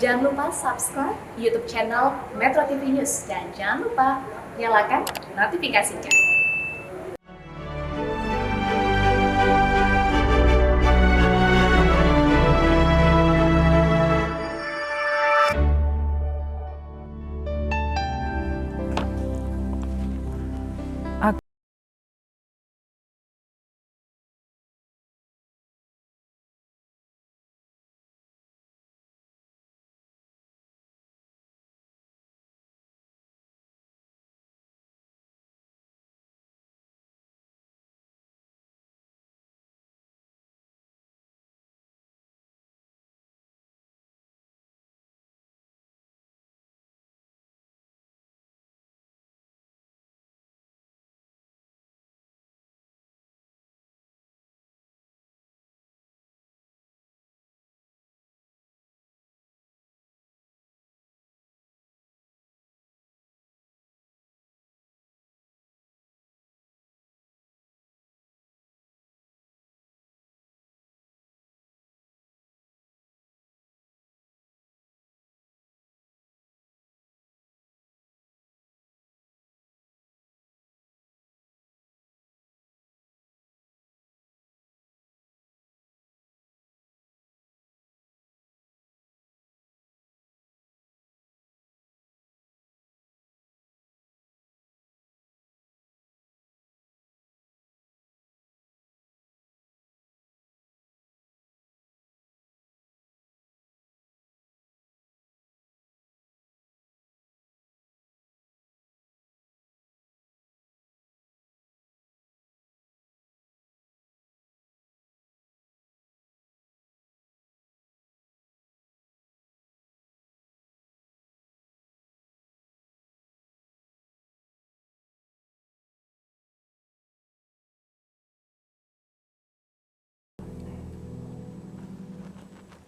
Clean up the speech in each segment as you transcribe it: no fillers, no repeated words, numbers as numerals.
Jangan lupa subscribe YouTube channel Metro TV News dan jangan lupa nyalakan notifikasinya.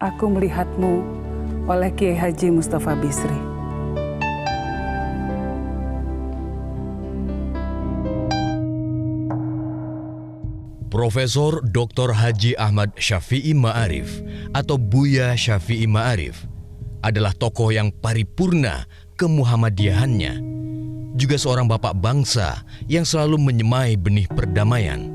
Aku melihatmu oleh Kiai Haji Mustafa Bisri. Profesor Dr. Haji Ahmad Syafi'i Ma'arif atau Buya Syafi'i Ma'arif adalah tokoh yang paripurna kemuhammadiyahannya, juga seorang bapak bangsa yang selalu menyemai benih perdamaian.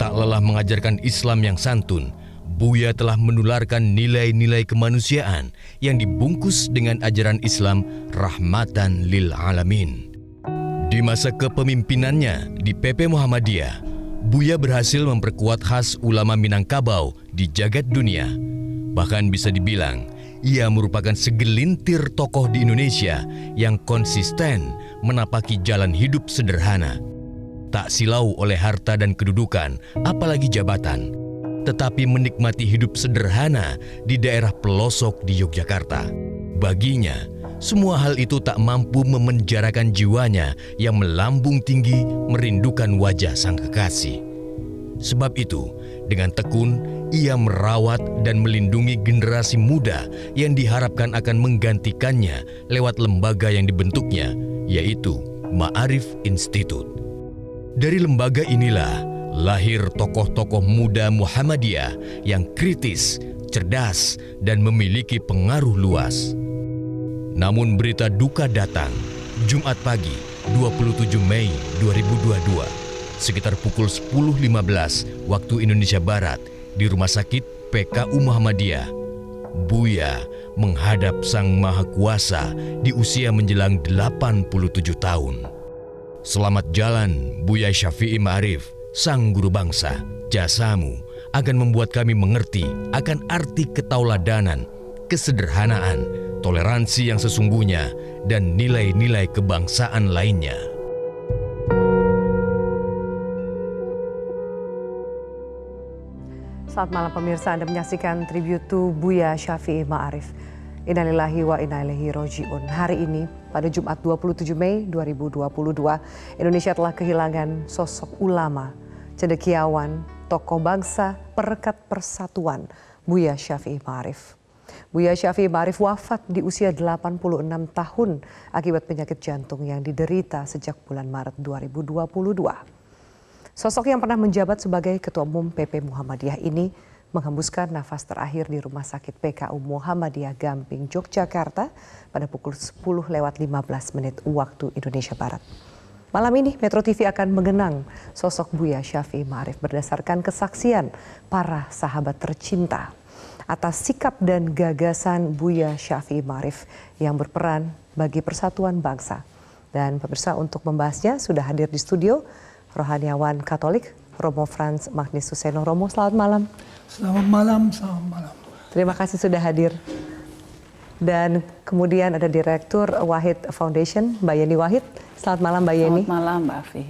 Tak lelah mengajarkan Islam yang santun, Buya telah menularkan nilai-nilai kemanusiaan yang dibungkus dengan ajaran Islam rahmatan lil alamin. Di masa kepemimpinannya di PP Muhammadiyah, Buya berhasil memperkuat khas ulama Minangkabau di jagat dunia. Bahkan bisa dibilang, ia merupakan segelintir tokoh di Indonesia yang konsisten menapaki jalan hidup sederhana. Tak silau oleh harta dan kedudukan, apalagi jabatan, tetapi menikmati hidup sederhana di daerah pelosok di Yogyakarta. Baginya, semua hal itu tak mampu memenjarakan jiwanya yang melambung tinggi merindukan wajah sang kekasih. Sebab itu, dengan tekun, ia merawat dan melindungi generasi muda yang diharapkan akan menggantikannya lewat lembaga yang dibentuknya, yaitu Ma'arif Institute. Dari lembaga inilah lahir tokoh-tokoh muda Muhammadiyah yang kritis, cerdas, dan memiliki pengaruh luas. Namun berita duka datang Jumat pagi 27 Mei 2022 sekitar pukul 10.15 waktu Indonesia Barat di Rumah Sakit PKU Muhammadiyah. Buya menghadap Sang Maha Kuasa di usia menjelang 87 tahun. Selamat jalan Buya Syafi'i Ma'arif, Sang Guru Bangsa. Jasamu akan membuat kami mengerti akan arti ketauladanan, kesederhanaan, toleransi yang sesungguhnya, dan nilai-nilai kebangsaan lainnya. Selamat malam pemirsa, Anda menyaksikan tribute to Buya Syafi'i Ma'arif. Innalillahi wa inna ilaihi roji'un. Hari ini, pada Jumat 27 Mei 2022, Indonesia telah kehilangan sosok ulama, cendekiawan, tokoh bangsa, perekat persatuan, Buya Syafi'i Ma'arif. Buya Syafi'i Ma'arif wafat di usia 86 tahun akibat penyakit jantung yang diderita sejak bulan Maret 2022. Sosok yang pernah menjabat sebagai Ketua Umum PP Muhammadiyah ini menghembuskan nafas terakhir di Rumah Sakit PKU Muhammadiyah Gamping, Yogyakarta pada pukul 10:15 waktu Indonesia Barat. Malam ini Metro TV akan mengenang sosok Buya Syafi'i Ma'arif berdasarkan kesaksian para sahabat tercinta atas sikap dan gagasan Buya Syafi'i Ma'arif yang berperan bagi persatuan bangsa. Dan pemirsa, untuk membahasnya sudah hadir di studio rohaniawan Katolik Romo Frans Magnus Suseno. Romo, selamat malam. Selamat malam, selamat malam. Terima kasih sudah hadir. Dan kemudian ada Direktur Wahid Foundation, Mbak Yeni Wahid. Selamat malam, Mbak Yeni. Selamat malam, Mbak Afi.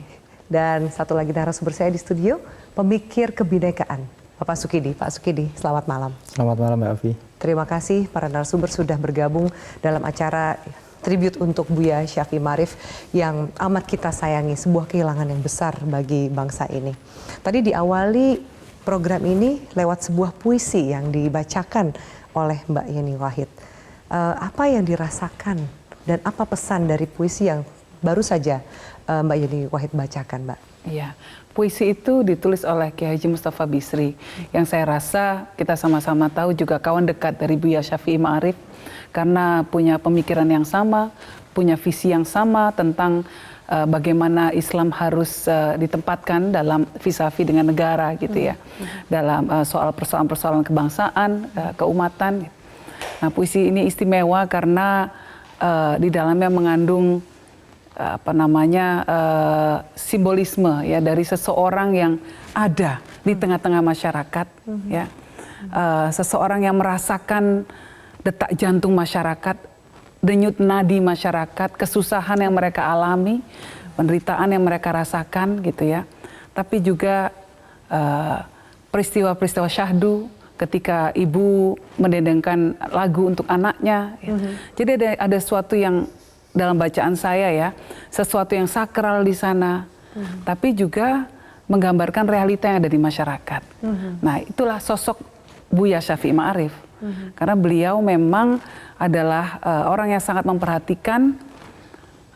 Dan satu lagi narasumber saya di studio, pemikir kebinekaan, Bapak Sukidi. Pak Sukidi, selamat malam. Selamat malam, Mbak Afi. Terima kasih para narasumber sudah bergabung dalam acara tribute untuk Buya Syafi'i Ma'arif yang amat kita sayangi, sebuah kehilangan yang besar bagi bangsa ini. Tadi diawali program ini lewat sebuah puisi yang dibacakan oleh Mbak Yeni Wahid. Apa yang dirasakan dan apa pesan dari puisi yang baru saja Mbak Yeni Wahid bacakan, Mbak? Iya, puisi itu ditulis oleh Kiai Haji Mustafa Bisri, yang saya rasa kita sama-sama tahu juga kawan dekat dari Buya Syafi'i Ma'arif, karena punya pemikiran yang sama, punya visi yang sama tentang bagaimana Islam harus ditempatkan dalam vis-a-vis dengan negara gitu ya, dalam soal persoalan-persoalan kebangsaan, keumatan. Nah, puisi ini istimewa karena di dalamnya mengandung simbolisme ya dari seseorang yang ada di tengah-tengah masyarakat, ya, seseorang yang merasakan detak jantung masyarakat, denyut nadi masyarakat, kesusahan yang mereka alami, penderitaan yang mereka rasakan gitu ya. Tapi juga peristiwa-peristiwa syahdu ketika ibu mendendangkan lagu untuk anaknya. Ya. Jadi ada sesuatu yang dalam bacaan saya ya, sesuatu yang sakral di sana, tapi juga menggambarkan realita yang ada di masyarakat. Nah, itulah sosok Buya Syafi'i Ma'arif. Karena beliau memang adalah orang yang sangat memperhatikan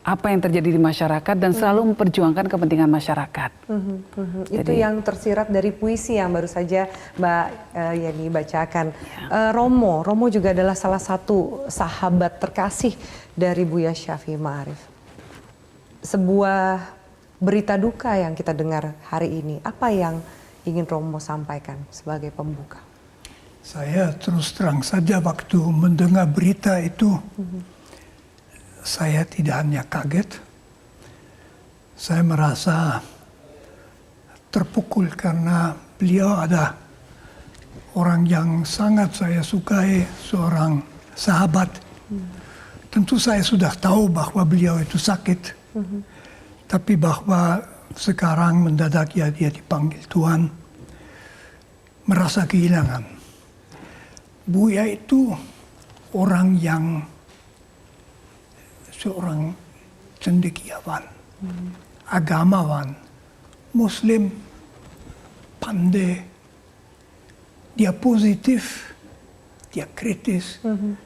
apa yang terjadi di masyarakat dan selalu memperjuangkan kepentingan masyarakat. Itu yang tersirat dari puisi yang baru saja Mbak Yeni bacakan. Romo juga adalah salah satu sahabat terkasih dari Buya Syafi'i Ma'arif. Sebuah berita duka yang kita dengar hari ini, apa yang ingin Romo sampaikan sebagai pembuka? Saya terus terang saja waktu mendengar berita itu, saya tidak hanya kaget, saya merasa terpukul karena beliau ada orang yang sangat saya sukai, seorang sahabat. Tentu saya sudah tahu bahwa beliau itu sakit, tapi bahwa sekarang mendadak ya dia dipanggil Tuhan, merasa kehilangan. Buya itu orang yang seorang cendekiawan, agamawan, Muslim, pandai, dia positif, dia kritis,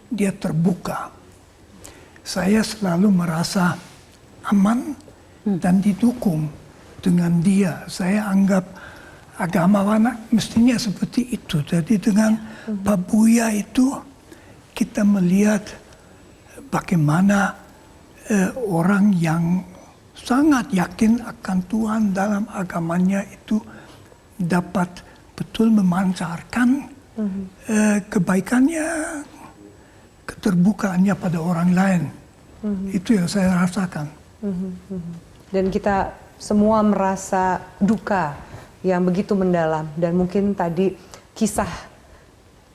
dia terbuka. Saya selalu merasa aman dan didukung dengan dia. Saya anggap agamawan mestinya seperti itu. Jadi dengan Pak Buya itu kita melihat bagaimana orang yang sangat yakin akan Tuhan dalam agamanya itu dapat betul memancarkan kebaikannya, keterbukaannya pada orang lain. Itu yang saya rasakan. Dan kita semua merasa duka yang begitu mendalam, dan mungkin tadi kisah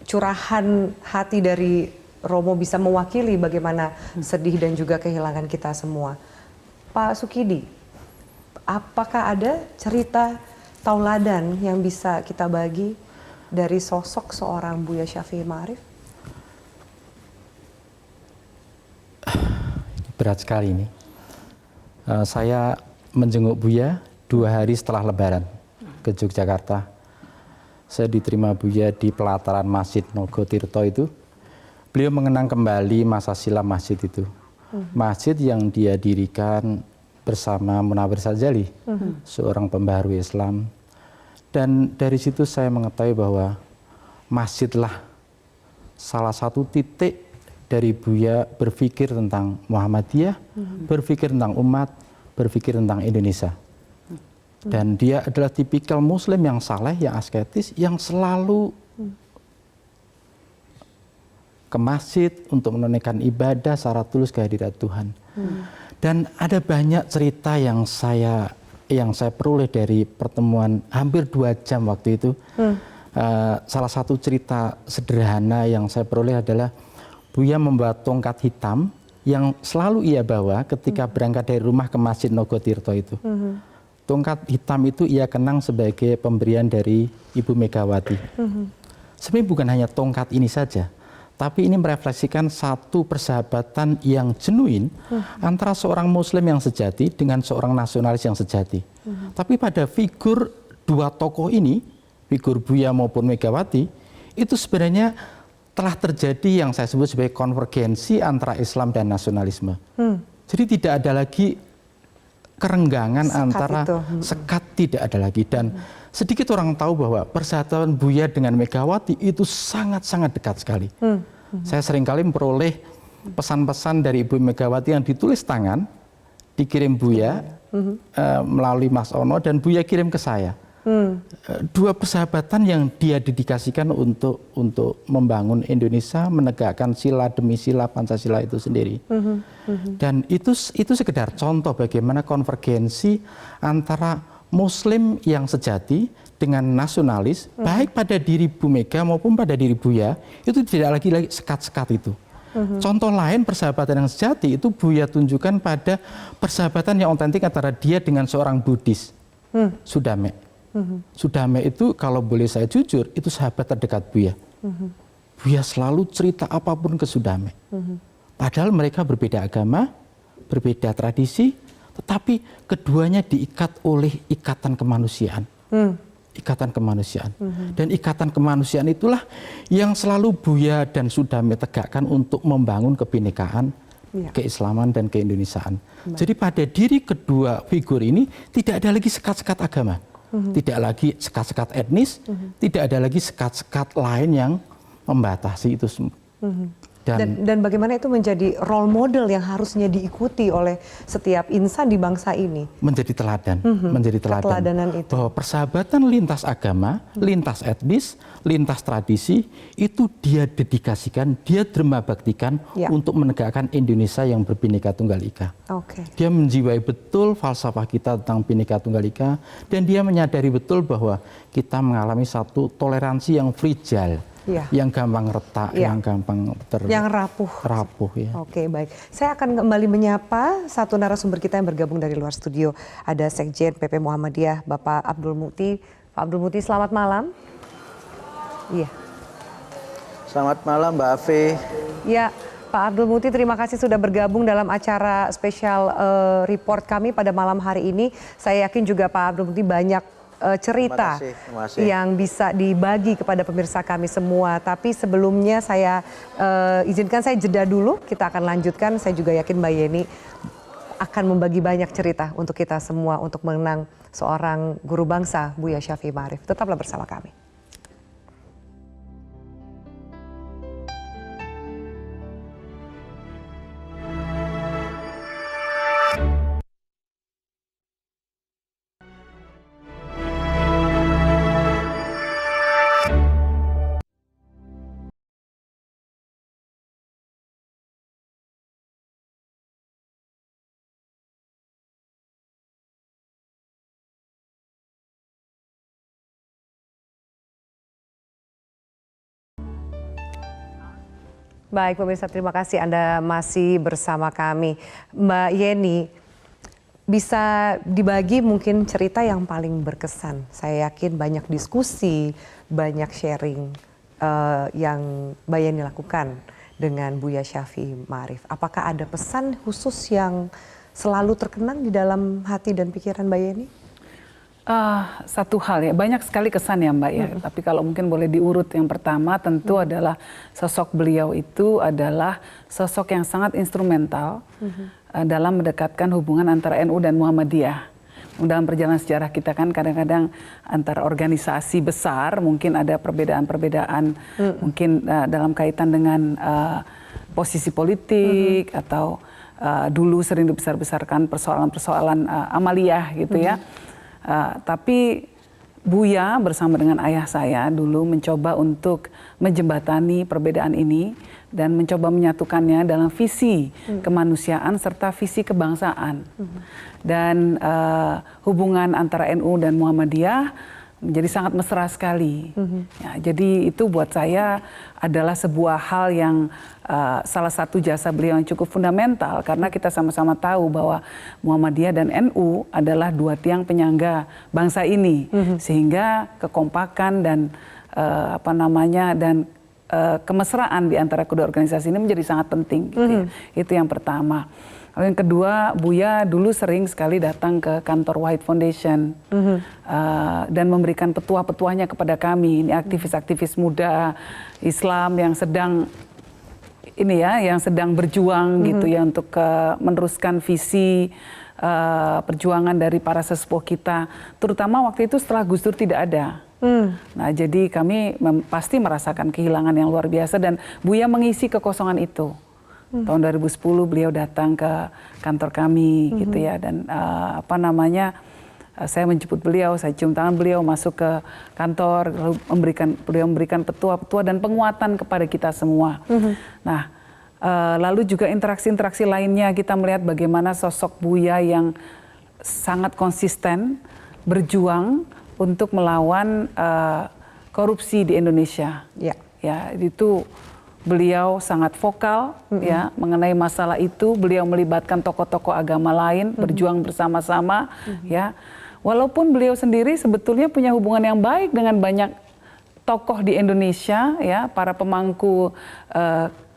curahan hati dari Romo bisa mewakili bagaimana sedih dan juga kehilangan kita semua. Pak Sukidi, apakah ada cerita tauladan yang bisa kita bagi dari sosok seorang Buya Syafi'i Ma'arif? Berat sekali ini. Saya menjenguk Buya 2 hari setelah Lebaran ke Yogyakarta. Saya diterima Buya di pelataran Masjid Nogo Tirto itu. Beliau mengenang kembali masa silam masjid itu. Masjid yang dia dirikan bersama Munawir Sajali, seorang pembaharu Islam. Dan dari situ saya mengetahui bahwa masjidlah salah satu titik dari Buya berpikir tentang Muhammadiyah, berpikir tentang umat, berpikir tentang Indonesia. Dan dia adalah tipikal muslim yang saleh, yang asketis, yang selalu ke masjid untuk menunaikan ibadah secara tulus kehadirat Tuhan. Dan ada banyak cerita yang saya peroleh dari pertemuan hampir 2 jam waktu itu. Salah satu cerita sederhana yang saya peroleh adalah Buya membawa tongkat hitam yang selalu ia bawa ketika berangkat dari rumah ke Masjid Nogotirto itu. Tongkat hitam itu ia kenang sebagai pemberian dari Ibu Megawati. Sebenarnya bukan hanya tongkat ini saja, tapi ini merefleksikan satu persahabatan yang genuin antara seorang muslim yang sejati dengan seorang nasionalis yang sejati. Tapi pada figur dua tokoh ini, figur Buya maupun Megawati, itu sebenarnya telah terjadi yang saya sebut sebagai konvergensi antara Islam dan nasionalisme. Jadi tidak ada lagi kerenggangan antara sekat, tidak ada lagi. Dan sedikit orang tahu bahwa persatuan Buya dengan Megawati itu sangat-sangat dekat sekali. Saya seringkali memperoleh pesan-pesan dari Ibu Megawati yang ditulis tangan, dikirim Buya melalui Mas Ono, dan Buya kirim ke saya. Dua persahabatan yang dia dedikasikan untuk membangun Indonesia, menegakkan sila demi sila Pancasila itu sendiri. Dan itu sekedar contoh bagaimana konvergensi antara Muslim yang sejati dengan nasionalis, baik pada diri Bu Mega maupun pada diri Buya, itu tidak lagi sekat-sekat itu. Contoh lain persahabatan yang sejati itu Buya tunjukkan pada persahabatan yang otentik antara dia dengan seorang Buddhis, Sudame. Sudame itu kalau boleh saya jujur, itu sahabat terdekat Buya. Buya selalu cerita apapun ke Sudame. Padahal mereka berbeda agama, berbeda tradisi, tetapi keduanya diikat oleh ikatan kemanusiaan. Ikatan kemanusiaan. Dan ikatan kemanusiaan itulah yang selalu Buya dan Sudame tegakkan untuk membangun kebinekaan, keislaman dan keindonesiaan. Jadi pada diri kedua figur ini tidak ada lagi sekat-sekat agama. Tidak lagi sekat-sekat etnis, tidak ada lagi sekat-sekat lain yang membatasi itu semua. Dan bagaimana itu menjadi role model yang harusnya diikuti oleh setiap insan di bangsa ini. Menjadi teladan, menjadi teladan. Keteladanan itu. Bahwa persahabatan lintas agama, lintas etnis, lintas tradisi, itu dia dedikasikan, dia derma baktikan untuk menegakkan Indonesia yang berbineka tunggal ika. Dia menjiwai betul falsafah kita tentang Bhinneka Tunggal Ika, dan dia menyadari betul bahwa kita mengalami satu toleransi yang fragile. Yang gampang retak, yang gampang yang rapuh ya. Oke, baik. Saya akan kembali menyapa satu narasumber kita yang bergabung dari luar studio. Ada Sekjen PP Muhammadiyah, Bapak Abdul Mukti. Pak Abdul Mukti, selamat malam. Iya. Selamat malam, Mbak Afe. Ya, Pak Abdul Mukti, terima kasih sudah bergabung dalam acara spesial report kami pada malam hari ini. Saya yakin juga Pak Abdul Mukti banyak cerita terima kasih. Yang bisa dibagi kepada pemirsa kami semua. Tapi sebelumnya saya izinkan saya jeda dulu, kita akan lanjutkan. Saya juga yakin Mbak Yeni akan membagi banyak cerita untuk kita semua untuk mengenang seorang guru bangsa, Buya Syafi'i Ma'arif. Tetaplah bersama kami. Baik pemirsa, terima kasih Anda masih bersama kami. Mbak Yeni, bisa dibagi mungkin cerita yang paling berkesan. Saya yakin banyak diskusi, banyak sharing yang Mbak Yeni lakukan dengan Buya Syafi'i Ma'arif. Apakah ada pesan khusus yang selalu terkenang di dalam hati dan pikiran Mbak Yeni? Satu hal ya, banyak sekali kesan ya Mbak ya. Tapi kalau mungkin boleh diurut, yang pertama tentu adalah sosok beliau itu adalah sosok yang sangat instrumental dalam mendekatkan hubungan antara NU dan Muhammadiyah. dalam perjalanan sejarah kita kan kadang-kadang antar organisasi besar mungkin ada perbedaan-perbedaan mungkin dalam kaitan dengan posisi politik atau dulu sering dibesar-besarkan persoalan-persoalan amaliyah gitu ya. Tapi Buya bersama dengan ayah saya dulu mencoba untuk menjembatani perbedaan ini dan mencoba menyatukannya dalam visi kemanusiaan serta visi kebangsaan. Dan hubungan antara NU dan Muhammadiyah menjadi sangat mesra sekali. Ya, jadi itu buat saya adalah sebuah hal yang salah satu jasa beliau yang cukup fundamental karena kita sama-sama tahu bahwa Muhammadiyah dan NU adalah dua tiang penyangga bangsa ini, sehingga kekompakan dan kemesraan di antara kedua organisasi ini menjadi sangat penting. Gitu ya. Itu yang pertama. Lalu yang kedua, Buya dulu sering sekali datang ke kantor Wahid Foundation dan memberikan petua-petuanya kepada kami. Ini aktivis-aktivis muda Islam yang sedang berjuang gitu ya untuk meneruskan visi perjuangan dari para sesepuh kita. Terutama waktu itu setelah Gus Dur tidak ada. Nah, jadi kami pasti merasakan kehilangan yang luar biasa dan Buya mengisi kekosongan itu. Tahun 2010 beliau datang ke kantor kami gitu ya dan saya menjemput beliau, saya cium tangan beliau masuk ke kantor lalu beliau memberikan petua-petua dan penguatan kepada kita semua. Nah, lalu juga interaksi-interaksi lainnya kita melihat bagaimana sosok Buya yang sangat konsisten berjuang untuk melawan korupsi di Indonesia. Ya, itu beliau sangat vokal ya mengenai masalah itu. Beliau melibatkan tokoh-tokoh agama lain berjuang bersama-sama ya. Walaupun beliau sendiri sebetulnya punya hubungan yang baik dengan banyak tokoh di Indonesia ya, para pemangku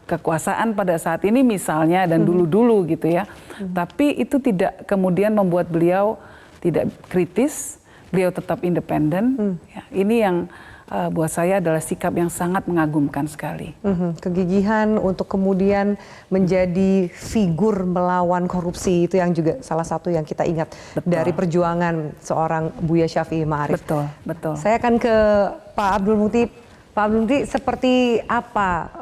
kekuasaan pada saat ini misalnya dan dulu-dulu gitu ya. Tapi itu tidak kemudian membuat beliau tidak kritis, beliau tetap independen. Ya, ini yang buat saya adalah sikap yang sangat mengagumkan sekali. Kegigihan untuk kemudian menjadi figur melawan korupsi itu yang juga salah satu yang kita ingat dari perjuangan seorang Buya Syafi'i Ma'arif. Betul, betul. Saya akan ke Pak Abdul Muti. Pak Abdul Muti, seperti apa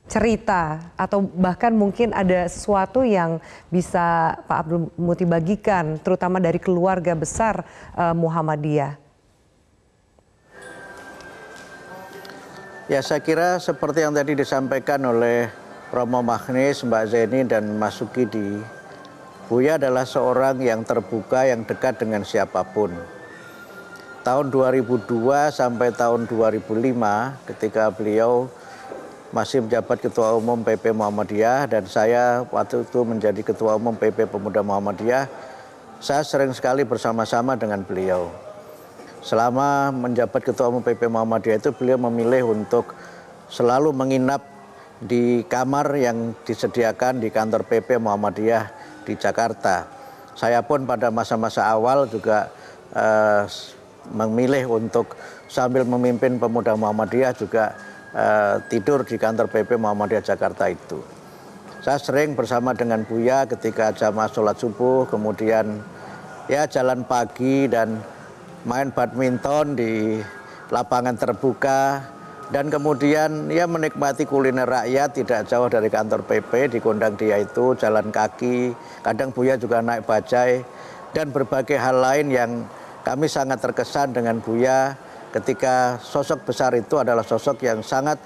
cerita atau bahkan mungkin ada sesuatu yang bisa Pak Abdul Muti bagikan, terutama dari keluarga besar Muhammadiyah? Ya, saya kira seperti yang tadi disampaikan oleh Romo Magnis, Mbak Zeni, dan Mas Sukidi, Buya adalah seorang yang terbuka, yang dekat dengan siapapun. Tahun 2002 sampai tahun 2005, ketika beliau masih menjabat Ketua Umum PP Muhammadiyah, dan saya waktu itu menjadi Ketua Umum PP Pemuda Muhammadiyah, saya sering sekali bersama-sama dengan beliau. Selama menjabat Ketua Umum PP Muhammadiyah itu beliau memilih untuk selalu menginap di kamar yang disediakan di kantor PP Muhammadiyah di Jakarta. Saya pun pada masa-masa awal juga memilih untuk sambil memimpin Pemuda Muhammadiyah juga tidur di kantor PP Muhammadiyah Jakarta itu. Saya sering bersama dengan Buya ketika jamaah sholat subuh, kemudian ya jalan pagi dan main badminton di lapangan terbuka, dan kemudian ya menikmati kuliner rakyat tidak jauh dari kantor PP di Gondang Dia itu, jalan kaki, kadang Buya juga naik bajai, dan berbagai hal lain yang kami sangat terkesan dengan Buya ketika sosok besar itu adalah sosok yang sangat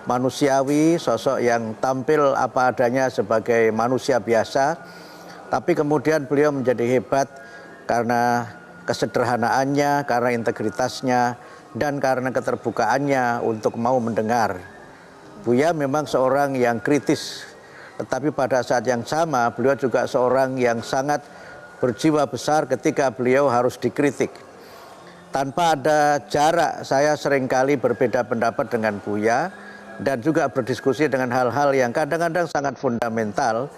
manusiawi, sosok yang tampil apa adanya sebagai manusia biasa, tapi kemudian beliau menjadi hebat karena kesederhanaannya, karena integritasnya, dan karena keterbukaannya untuk mau mendengar. Buya memang seorang yang kritis, tetapi pada saat yang sama beliau juga seorang yang sangat berjiwa besar ketika beliau harus dikritik. Tanpa ada jarak, saya seringkali berbeda pendapat dengan Buya dan juga berdiskusi dengan hal-hal yang kadang-kadang sangat fundamental,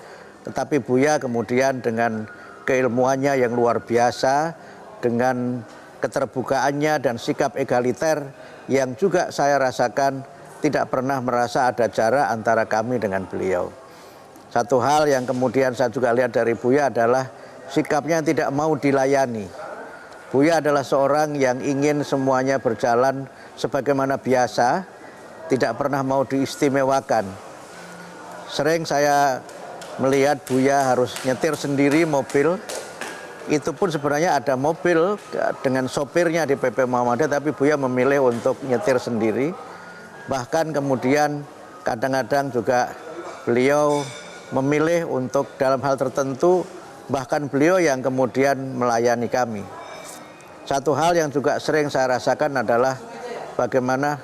tetapi Buya kemudian dengan keilmuannya yang luar biasa, dengan keterbukaannya dan sikap egaliter yang juga saya rasakan tidak pernah merasa ada jarak antara kami dengan beliau. Satu hal yang kemudian saya juga lihat dari Buya adalah sikapnya tidak mau dilayani. Buya adalah seorang yang ingin semuanya berjalan sebagaimana biasa, tidak pernah mau diistimewakan. Sering saya melihat Buya harus nyetir sendiri mobil. Itu pun sebenarnya ada mobil dengan sopirnya di PP Muhammadiyah, tapi Buya memilih untuk nyetir sendiri. Bahkan kemudian kadang-kadang juga beliau memilih untuk dalam hal tertentu, bahkan beliau yang kemudian melayani kami. Satu hal yang juga sering saya rasakan adalah bagaimana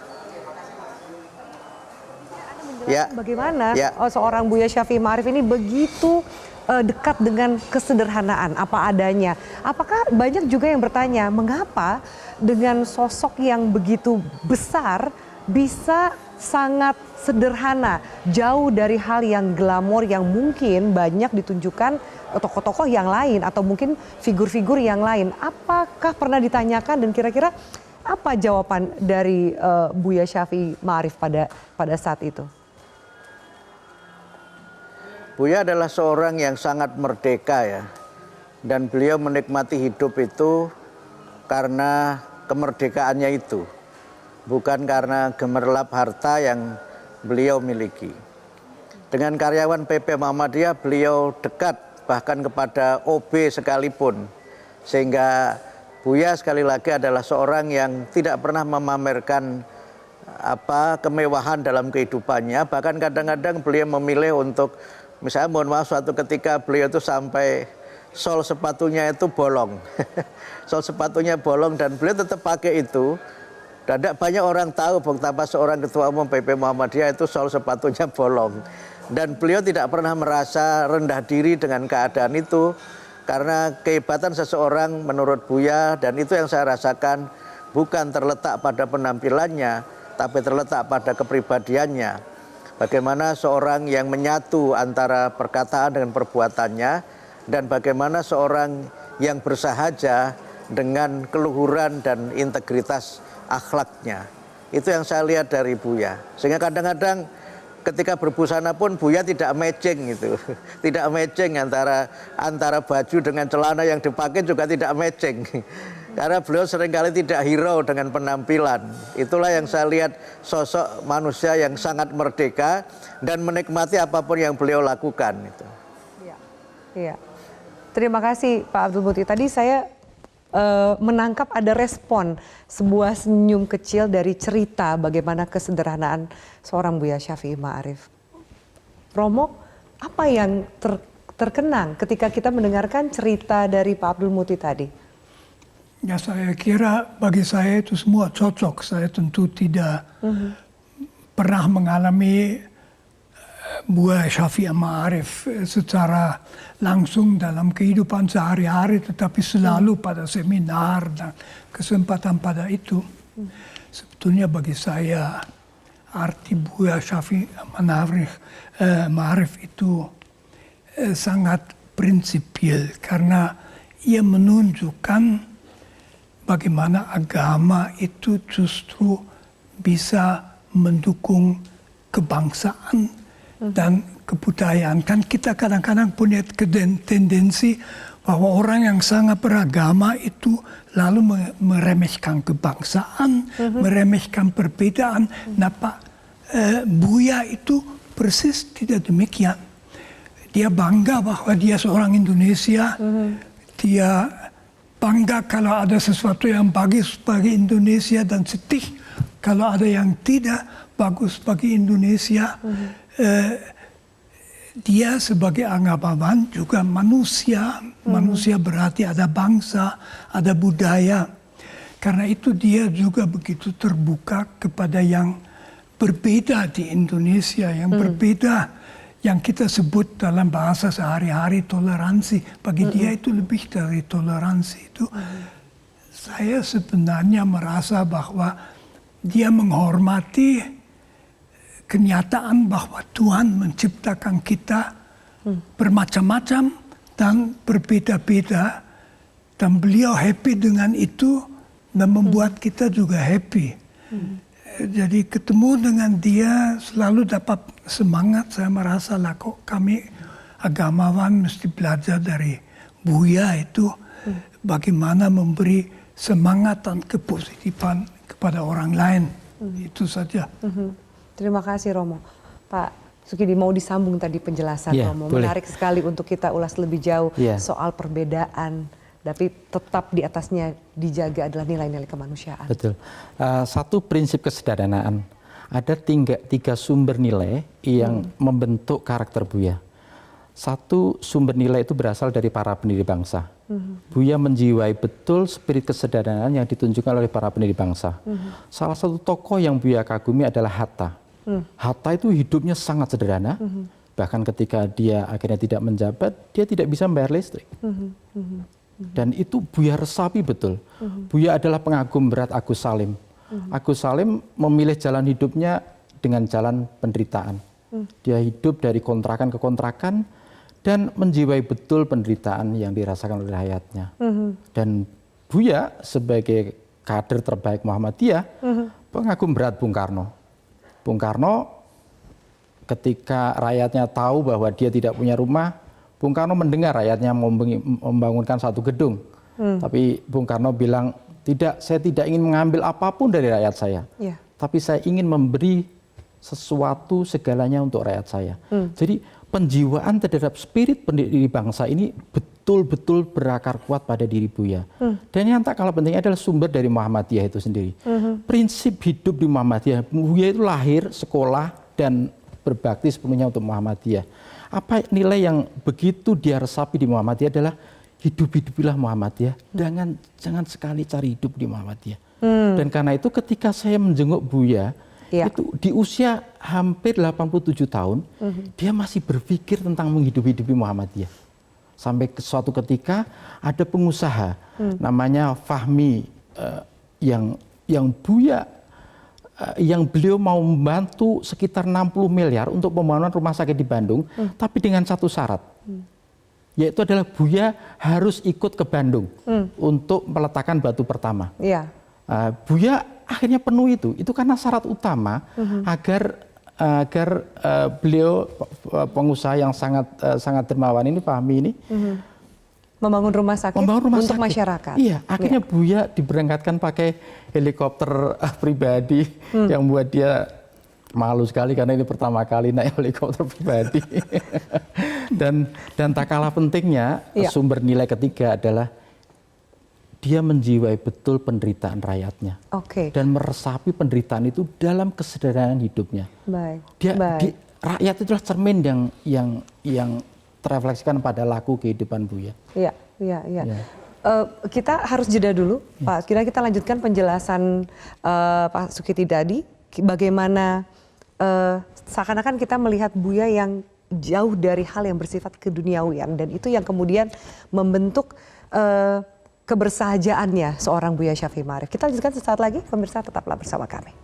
seorang Buya Syafi'i Ma'arif ini begitu dekat dengan kesederhanaan apa adanya. Apakah banyak juga yang bertanya mengapa dengan sosok yang begitu besar bisa sangat sederhana, jauh dari hal yang glamor yang mungkin banyak ditunjukkan tokoh-tokoh yang lain atau mungkin figur-figur yang lain. Apakah pernah ditanyakan dan kira-kira apa jawaban dari Buya Syafi'i Ma'arif pada saat itu? Buya adalah seorang yang sangat merdeka ya. Dan beliau menikmati hidup itu karena kemerdekaannya itu. Bukan karena gemerlap harta yang beliau miliki. Dengan karyawan PP Muhammadiyah beliau dekat bahkan kepada OB sekalipun. Sehingga Buya sekali lagi adalah seorang yang tidak pernah memamerkan kemewahan dalam kehidupannya. Bahkan kadang-kadang beliau memilih untuk, misalnya mohon maaf suatu ketika beliau itu sampai sol sepatunya itu bolong. Sol sepatunya bolong dan beliau tetap pakai itu. Dan tidak banyak orang tahu betapa seorang ketua umum PP Muhammadiyah itu sol sepatunya bolong. Dan beliau tidak pernah merasa rendah diri dengan keadaan itu. Karena kehebatan seseorang menurut Buya, dan itu yang saya rasakan bukan terletak pada penampilannya, tapi terletak pada kepribadiannya. Bagaimana seorang yang menyatu antara perkataan dengan perbuatannya, dan bagaimana seorang yang bersahaja dengan keluhuran dan integritas akhlaknya. Itu yang saya lihat dari Buya. Sehingga kadang-kadang ketika berbusana pun Buya tidak matching gitu. Tidak matching antara baju dengan celana yang dipakai juga tidak matching. Karena beliau seringkali tidak hero dengan penampilan. Itulah yang saya lihat sosok manusia yang sangat merdeka dan menikmati apapun yang beliau lakukan. Itu. Iya. Terima kasih Pak Abdul Muti. Tadi saya menangkap ada respon sebuah senyum kecil dari cerita bagaimana kesederhanaan seorang Buya Syafi'i Ma'arif. Romo, apa yang terkenang ketika kita mendengarkan cerita dari Pak Abdul Muti tadi? Ya, saya kira bagi saya itu semua cocok. Saya tentu tidak pernah mengalami Buya Syafi'i Ma'arif secara langsung dalam kehidupan sehari-hari, tetapi selalu pada seminar dan kesempatan pada itu. Sebetulnya bagi saya arti Buya Syafi'i Ma'arif itu sangat prinsipil karena ia menunjukkan bagaimana agama itu justru bisa mendukung kebangsaan dan kebudayaan. Kan kita kadang-kadang punya tendensi bahwa orang yang sangat beragama itu lalu meremehkan kebangsaan, meremehkan perbedaan. Nah Pak Buya itu persis tidak demikian. Dia bangga bahwa dia seorang Indonesia. Dia bangga kalau ada sesuatu yang bagus bagi Indonesia dan sedih kalau ada yang tidak bagus bagi Indonesia. Dia sebagai agamawan juga manusia. Manusia berarti ada bangsa, ada budaya. Karena itu dia juga begitu terbuka kepada yang berbeda di Indonesia, yang berbeda, yang kita sebut dalam bahasa sehari-hari toleransi. Bagi dia itu lebih dari toleransi itu. Saya sebenarnya merasa bahwa dia menghormati kenyataan bahwa Tuhan menciptakan kita bermacam-macam dan berbeda-beda, dan beliau happy dengan itu dan membuat kita juga happy. Jadi ketemu dengan dia selalu dapat semangat. Saya merasa lah kok kami agamawan mesti belajar dari Buya itu bagaimana memberi semangat dan kepositifan kepada orang lain. Itu saja. Terima kasih Romo. Pak Sukidi, mau disambung tadi penjelasan Romo. Boleh. Menarik sekali untuk kita ulas lebih jauh Iya. soal perbedaan, tapi tetap di atasnya dijaga adalah nilai-nilai kemanusiaan. Betul. Satu prinsip kesederhanaan. Ada tiga sumber nilai yang membentuk karakter Buya. Satu sumber nilai itu berasal dari para pendiri bangsa. Buya menjiwai betul spirit kesederhanaan yang ditunjukkan oleh para pendiri bangsa. Salah satu tokoh yang Buya kagumi adalah Hatta. Hatta itu hidupnya sangat sederhana. Bahkan ketika dia akhirnya tidak menjabat, dia tidak bisa membayar listrik. Dan itu Buya resapi betul. Buya adalah pengagum berat Agus Salim. Agus Salim memilih jalan hidupnya dengan jalan penderitaan. Dia hidup dari kontrakan ke kontrakan dan menjiwai betul penderitaan yang dirasakan oleh rakyatnya. Dan Buya sebagai kader terbaik Muhammadiyah, pengagum berat Bung Karno. Bung Karno ketika rakyatnya tahu bahwa dia tidak punya rumah, Bung Karno mendengar rakyatnya membangunkan satu gedung. Tapi Bung Karno bilang, tidak, saya tidak ingin mengambil apapun dari rakyat saya. Tapi saya ingin memberi sesuatu segalanya untuk rakyat saya. Jadi penjiwaan terhadap spirit pendiri bangsa ini betul-betul berakar kuat pada diri Buya. Dan yang tak kalah pentingnya adalah sumber dari Muhammadiyah itu sendiri. Prinsip hidup di Muhammadiyah, Buya itu lahir, sekolah, dan berbakti sepenuhnya untuk Muhammadiyah. Apa nilai yang begitu dia resapi di Muhammadiyah adalah hidup-hidupilah Muhammadiyah, jangan sekali cari hidup di Muhammadiyah. Dan karena itu ketika saya menjenguk Buya, itu di usia hampir 87 tahun, dia masih berpikir tentang menghidup-hidupi Muhammadiyah. Sampai suatu ketika ada pengusaha namanya Fahmi yang Buya, yang beliau mau membantu sekitar 60 miliar untuk pembangunan rumah sakit di Bandung, tapi dengan satu syarat, yaitu adalah Buya harus ikut ke Bandung untuk meletakkan batu pertama. Buya akhirnya penuh itu karena syarat utama agar beliau pengusaha yang sangat dermawan ini, Fahmi ini, membangun rumah sakit untuk masyarakat. Iya, akhirnya Buya diberangkatkan pakai helikopter pribadi yang membuat dia malu sekali karena ini pertama kali naik helikopter pribadi. dan tak kalah pentingnya, sumber nilai ketiga adalah dia menjiwai betul penderitaan rakyatnya. Dan meresapi penderitaan itu dalam kesederhanaan hidupnya. Rakyat itu adalah cermin yang terefleksikan pada laku kehidupan Buya. Kita harus jeda dulu, Pak. Kita lanjutkan penjelasan Pak Sukidi tadi. Bagaimana seakan-akan kita melihat Buya yang jauh dari hal yang bersifat keduniawian, dan itu yang kemudian membentuk kebersahajaannya seorang Buya Syafi'i Ma'arif. Kita lanjutkan sesaat lagi, pemirsa tetaplah bersama kami.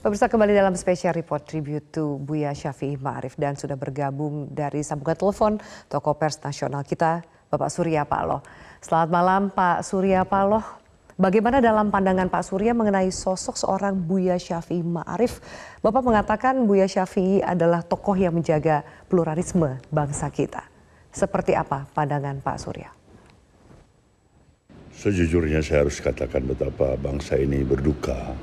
Pemirsa, kembali dalam Special Report Tribute to Buya Syafi'i Ma'arif, dan sudah bergabung dari sambungan telepon tokoh pers nasional kita, Bapak Surya Paloh. Selamat malam Pak Surya Paloh. Bagaimana dalam pandangan Pak Surya mengenai sosok seorang Buya Syafi'i Ma'arif? Bapak mengatakan Buya Syafi'i adalah tokoh yang menjaga pluralisme bangsa kita. Seperti apa pandangan Pak Surya? Sejujurnya saya harus katakan betapa bangsa ini berduka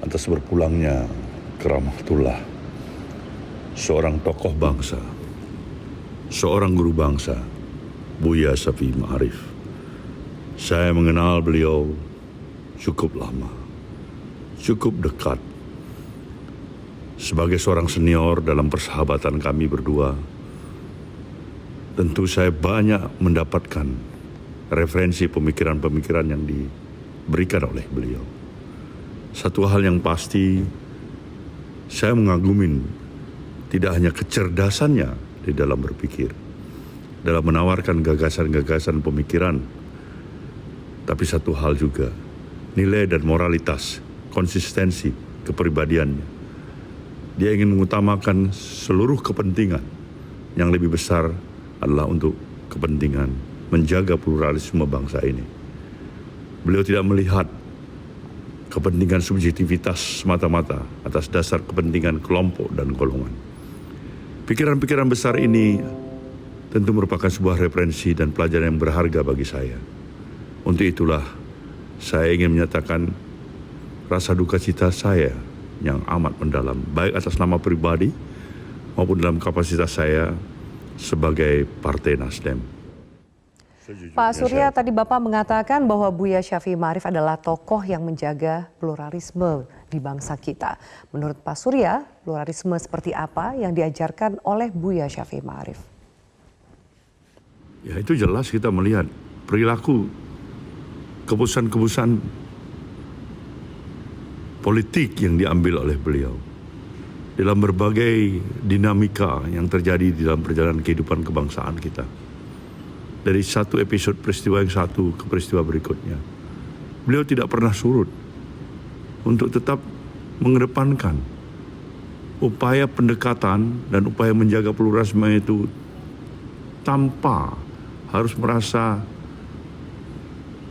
atas berpulangnya Keramatullah, seorang tokoh bangsa, seorang guru bangsa, Buya Syafi'i Ma'arif. Saya mengenal beliau cukup lama, cukup dekat. Sebagai seorang senior dalam persahabatan kami berdua, tentu saya banyak mendapatkan referensi pemikiran-pemikiran yang diberikan oleh beliau. Satu hal yang pasti, saya mengagumin tidak hanya kecerdasannya di dalam berpikir, dalam menawarkan gagasan-gagasan pemikiran, tapi satu hal juga, nilai dan moralitas, konsistensi kepribadiannya. Dia ingin mengutamakan seluruh kepentingan yang lebih besar adalah untuk kepentingan menjaga pluralisme bangsa ini. Beliau tidak melihat kepentingan subjektivitas semata-mata atas dasar kepentingan kelompok dan golongan. Pikiran-pikiran besar ini tentu merupakan sebuah referensi dan pelajaran yang berharga bagi saya. Untuk itulah saya ingin menyatakan rasa duka cita saya yang amat mendalam, baik atas nama pribadi maupun dalam kapasitas saya sebagai Partai Nasdem. Pak Surya, tadi Bapak mengatakan bahwa Buya Syafi'i Ma'arif adalah tokoh yang menjaga pluralisme di bangsa kita. Menurut Pak Surya, pluralisme seperti apa yang diajarkan oleh Buya Syafi'i Ma'arif? Ya, itu jelas kita melihat perilaku, keputusan-keputusan politik yang diambil oleh beliau dalam berbagai dinamika yang terjadi di dalam perjalanan kehidupan kebangsaan kita. Dari satu episode peristiwa yang satu ke peristiwa berikutnya, beliau tidak pernah surut untuk tetap mengedepankan upaya pendekatan dan upaya menjaga pluralisme itu tanpa harus merasa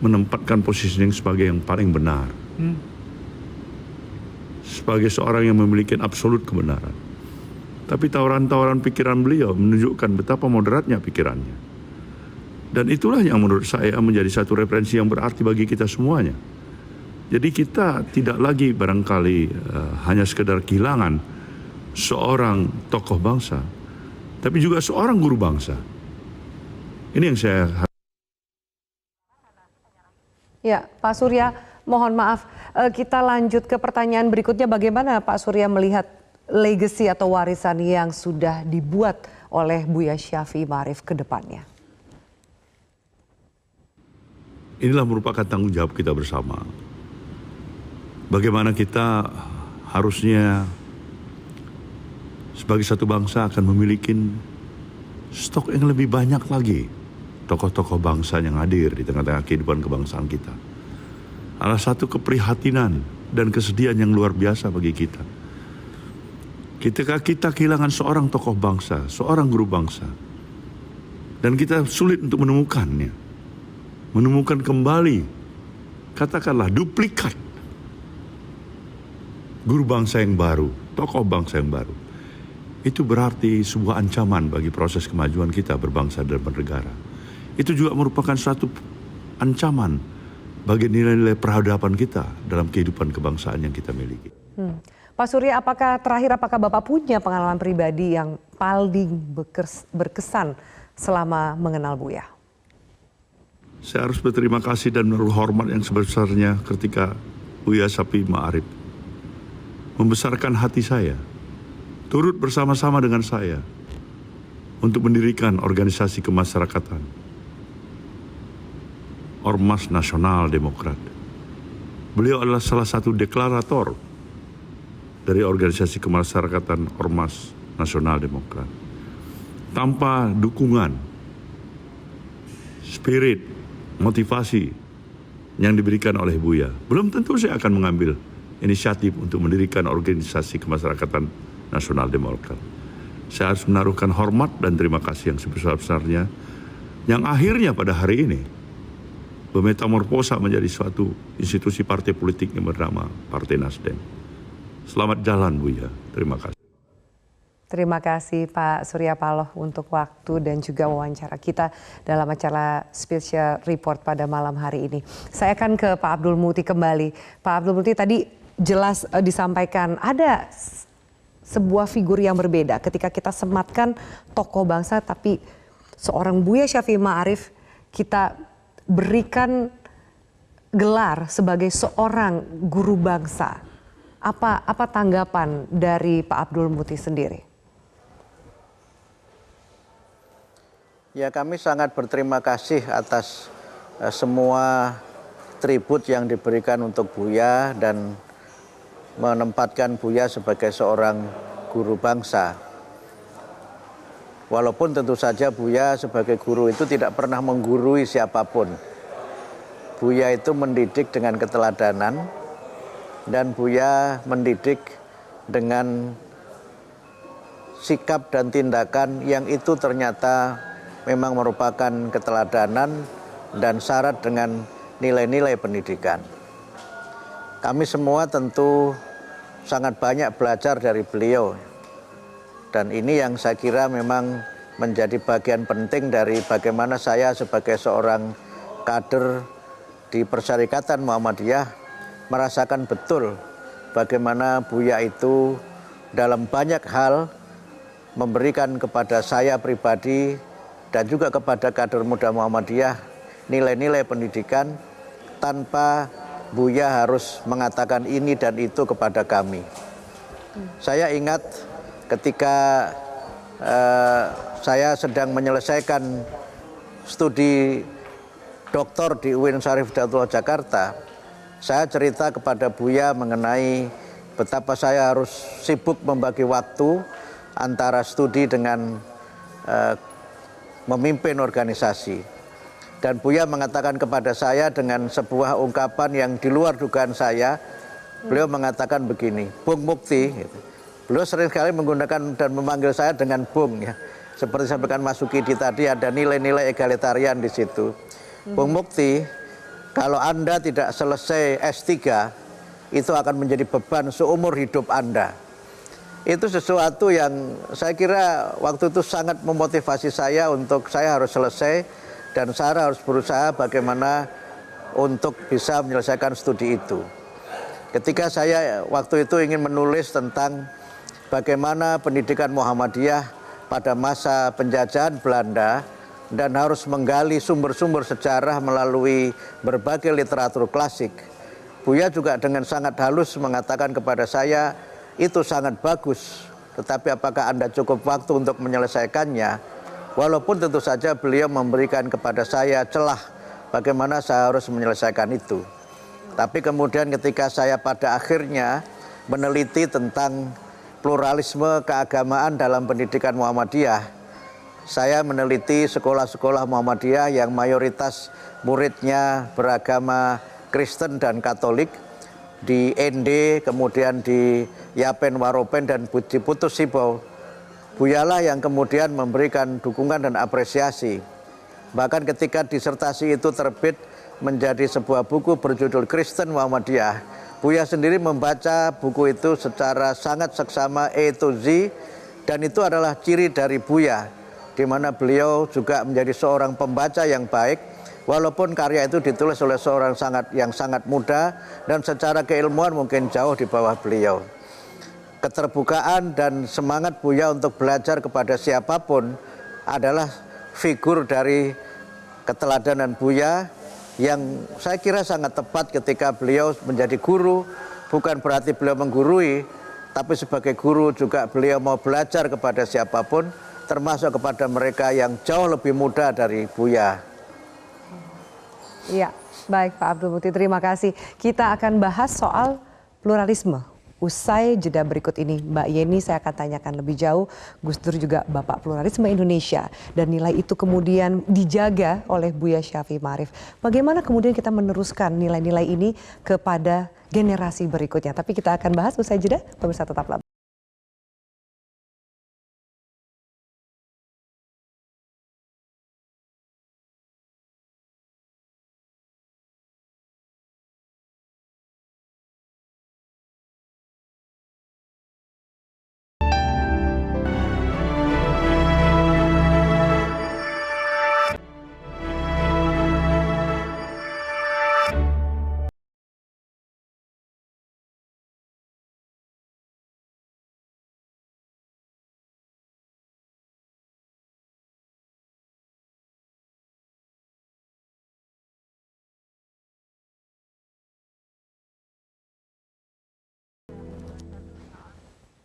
menempatkan positioning sebagai yang paling benar. Sebagai seorang yang memiliki absolut kebenaran. Tapi tawaran-tawaran pikiran beliau menunjukkan betapa moderatnya pikirannya. Dan itulah yang menurut saya menjadi satu referensi yang berarti bagi kita semuanya. Jadi kita tidak lagi barangkali hanya sekedar kehilangan seorang tokoh bangsa, tapi juga seorang guru bangsa. Ini yang saya... Ya, Pak Surya, mohon maaf. Kita lanjut ke pertanyaan berikutnya. Bagaimana Pak Surya melihat legacy atau warisan yang sudah dibuat oleh Buya Syafi'i Ma'arif ke depannya? Inilah merupakan tanggung jawab kita bersama. Bagaimana kita harusnya sebagai satu bangsa akan memiliki stok yang lebih banyak lagi tokoh-tokoh bangsa yang hadir di tengah-tengah kehidupan kebangsaan kita. Adalah satu keprihatinan dan kesedihan yang luar biasa bagi kita. Ketika kita kehilangan seorang tokoh bangsa, seorang guru bangsa, dan kita sulit untuk menemukannya. Menemukan kembali, katakanlah duplikat guru bangsa yang baru, tokoh bangsa yang baru. Itu berarti sebuah ancaman bagi proses kemajuan kita berbangsa dan bernegara. Itu juga merupakan suatu ancaman bagi nilai-nilai peradaban kita dalam kehidupan kebangsaan yang kita miliki. Pak Surya, apakah Bapak punya pengalaman pribadi yang paling berkesan selama mengenal Buya? Saya harus berterima kasih dan menaruh hormat yang sebesarnya ketika Buya Syafi'i Ma'arif membesarkan hati saya, turut bersama-sama dengan saya untuk mendirikan organisasi kemasyarakatan, Ormas Nasional Demokrat. Beliau adalah salah satu deklarator dari organisasi kemasyarakatan Ormas Nasional Demokrat. Tanpa dukungan, spirit, motivasi yang diberikan oleh Buya, belum tentu saya akan mengambil inisiatif untuk mendirikan organisasi kemasyarakatan Nasional Demokrat. Saya harus menaruhkan hormat dan terima kasih yang sebesar-besarnya yang akhirnya pada hari ini bermetamorfosa menjadi suatu institusi partai politik yang bernama Partai Nasdem. Selamat jalan Buya, terima kasih. Terima kasih Pak Surya Paloh untuk waktu dan juga wawancara kita dalam acara Special Report pada malam hari ini. Saya akan ke Pak Abdul Muti kembali. Pak Abdul Muti, tadi jelas disampaikan ada sebuah figur yang berbeda ketika kita sematkan tokoh bangsa, tapi seorang Buya Syafi'i Ma'arif kita berikan gelar sebagai seorang guru bangsa. Apa tanggapan dari Pak Abdul Muti sendiri? Ya, kami sangat berterima kasih atas semua tribut yang diberikan untuk Buya dan menempatkan Buya sebagai seorang guru bangsa. Walaupun tentu saja Buya sebagai guru itu tidak pernah menggurui siapapun. Buya itu mendidik dengan keteladanan dan Buya mendidik dengan sikap dan tindakan yang itu ternyata memang merupakan keteladanan dan syarat dengan nilai-nilai pendidikan. Kami semua tentu sangat banyak belajar dari beliau. Dan ini yang saya kira memang menjadi bagian penting dari bagaimana saya sebagai seorang kader di Persyarikatan Muhammadiyah merasakan betul bagaimana Buya itu dalam banyak hal memberikan kepada saya pribadi dan juga kepada kader muda Muhammadiyah nilai-nilai pendidikan tanpa Buya harus mengatakan ini dan itu kepada kami. Saya ingat ketika saya sedang menyelesaikan studi doktor di UIN Syarif Hidayatullah Jakarta, saya cerita kepada Buya mengenai betapa saya harus sibuk membagi waktu antara studi dengan memimpin organisasi. Dan Buya mengatakan kepada saya dengan sebuah ungkapan yang di luar dugaan saya. Beliau mengatakan begini, Bung Mukti. Beliau sering sekali menggunakan dan memanggil saya dengan Bung. Ya. Seperti sampaikan Mas Sukidi tadi, ada nilai-nilai egalitarian di situ. Bung Mukti, kalau Anda tidak selesai S3, itu akan menjadi beban seumur hidup Anda. Itu sesuatu yang saya kira waktu itu sangat memotivasi saya untuk saya harus selesai dan saya harus berusaha bagaimana untuk bisa menyelesaikan studi itu. Ketika saya waktu itu ingin menulis tentang bagaimana pendidikan Muhammadiyah pada masa penjajahan Belanda dan harus menggali sumber-sumber sejarah melalui berbagai literatur klasik, Buya juga dengan sangat halus mengatakan kepada saya, itu sangat bagus, tetapi apakah Anda cukup waktu untuk menyelesaikannya? Walaupun tentu saja beliau memberikan kepada saya celah bagaimana saya harus menyelesaikan itu. Tapi kemudian ketika saya pada akhirnya meneliti tentang pluralisme keagamaan dalam pendidikan Muhammadiyah, saya meneliti sekolah-sekolah Muhammadiyah yang mayoritas muridnya beragama Kristen dan Katolik, di ND, kemudian di Yapen Waropen dan di Putus Sibau. Buyalah yang kemudian memberikan dukungan dan apresiasi. Bahkan ketika disertasi itu terbit menjadi sebuah buku berjudul Kristen Muhammadiyah, Buya sendiri membaca buku itu secara sangat seksama A to Z, dan itu adalah ciri dari Buya, di mana beliau juga menjadi seorang pembaca yang baik. Walaupun karya itu ditulis oleh seorang yang sangat muda dan secara keilmuan mungkin jauh di bawah beliau. Keterbukaan dan semangat Buya untuk belajar kepada siapapun adalah figur dari keteladanan Buya yang saya kira sangat tepat ketika beliau menjadi guru. Bukan berarti beliau menggurui, tapi sebagai guru juga beliau mau belajar kepada siapapun, termasuk kepada mereka yang jauh lebih muda dari Buya. Iya, baik Pak Abdul Muti, terima kasih. Kita akan bahas soal pluralisme. Usai jeda berikut ini, Mbak Yeni saya akan tanyakan lebih jauh, Gus Dur juga Bapak Pluralisme Indonesia, dan nilai itu kemudian dijaga oleh Buya Syafi'i Ma'arif. Bagaimana kemudian kita meneruskan nilai-nilai ini kepada generasi berikutnya? Tapi kita akan bahas usai jeda, pemirsa tetaplah.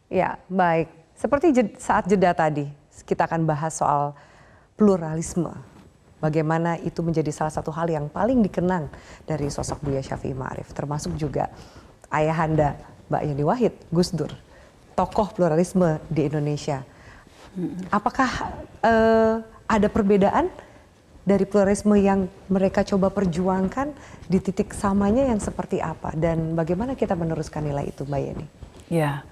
Ya, baik. Seperti saat jeda tadi, kita akan bahas soal pluralisme. Bagaimana itu menjadi salah satu hal yang paling dikenang dari sosok Buya Syafi'i Ma'arif. Termasuk juga ayahanda Mbak Yeni Wahid, Gus Dur, tokoh pluralisme di Indonesia. Apakah ada perbedaan dari pluralisme yang mereka coba perjuangkan, di titik samanya yang seperti apa? Dan bagaimana kita meneruskan nilai itu, Mbak Yeni? Ya,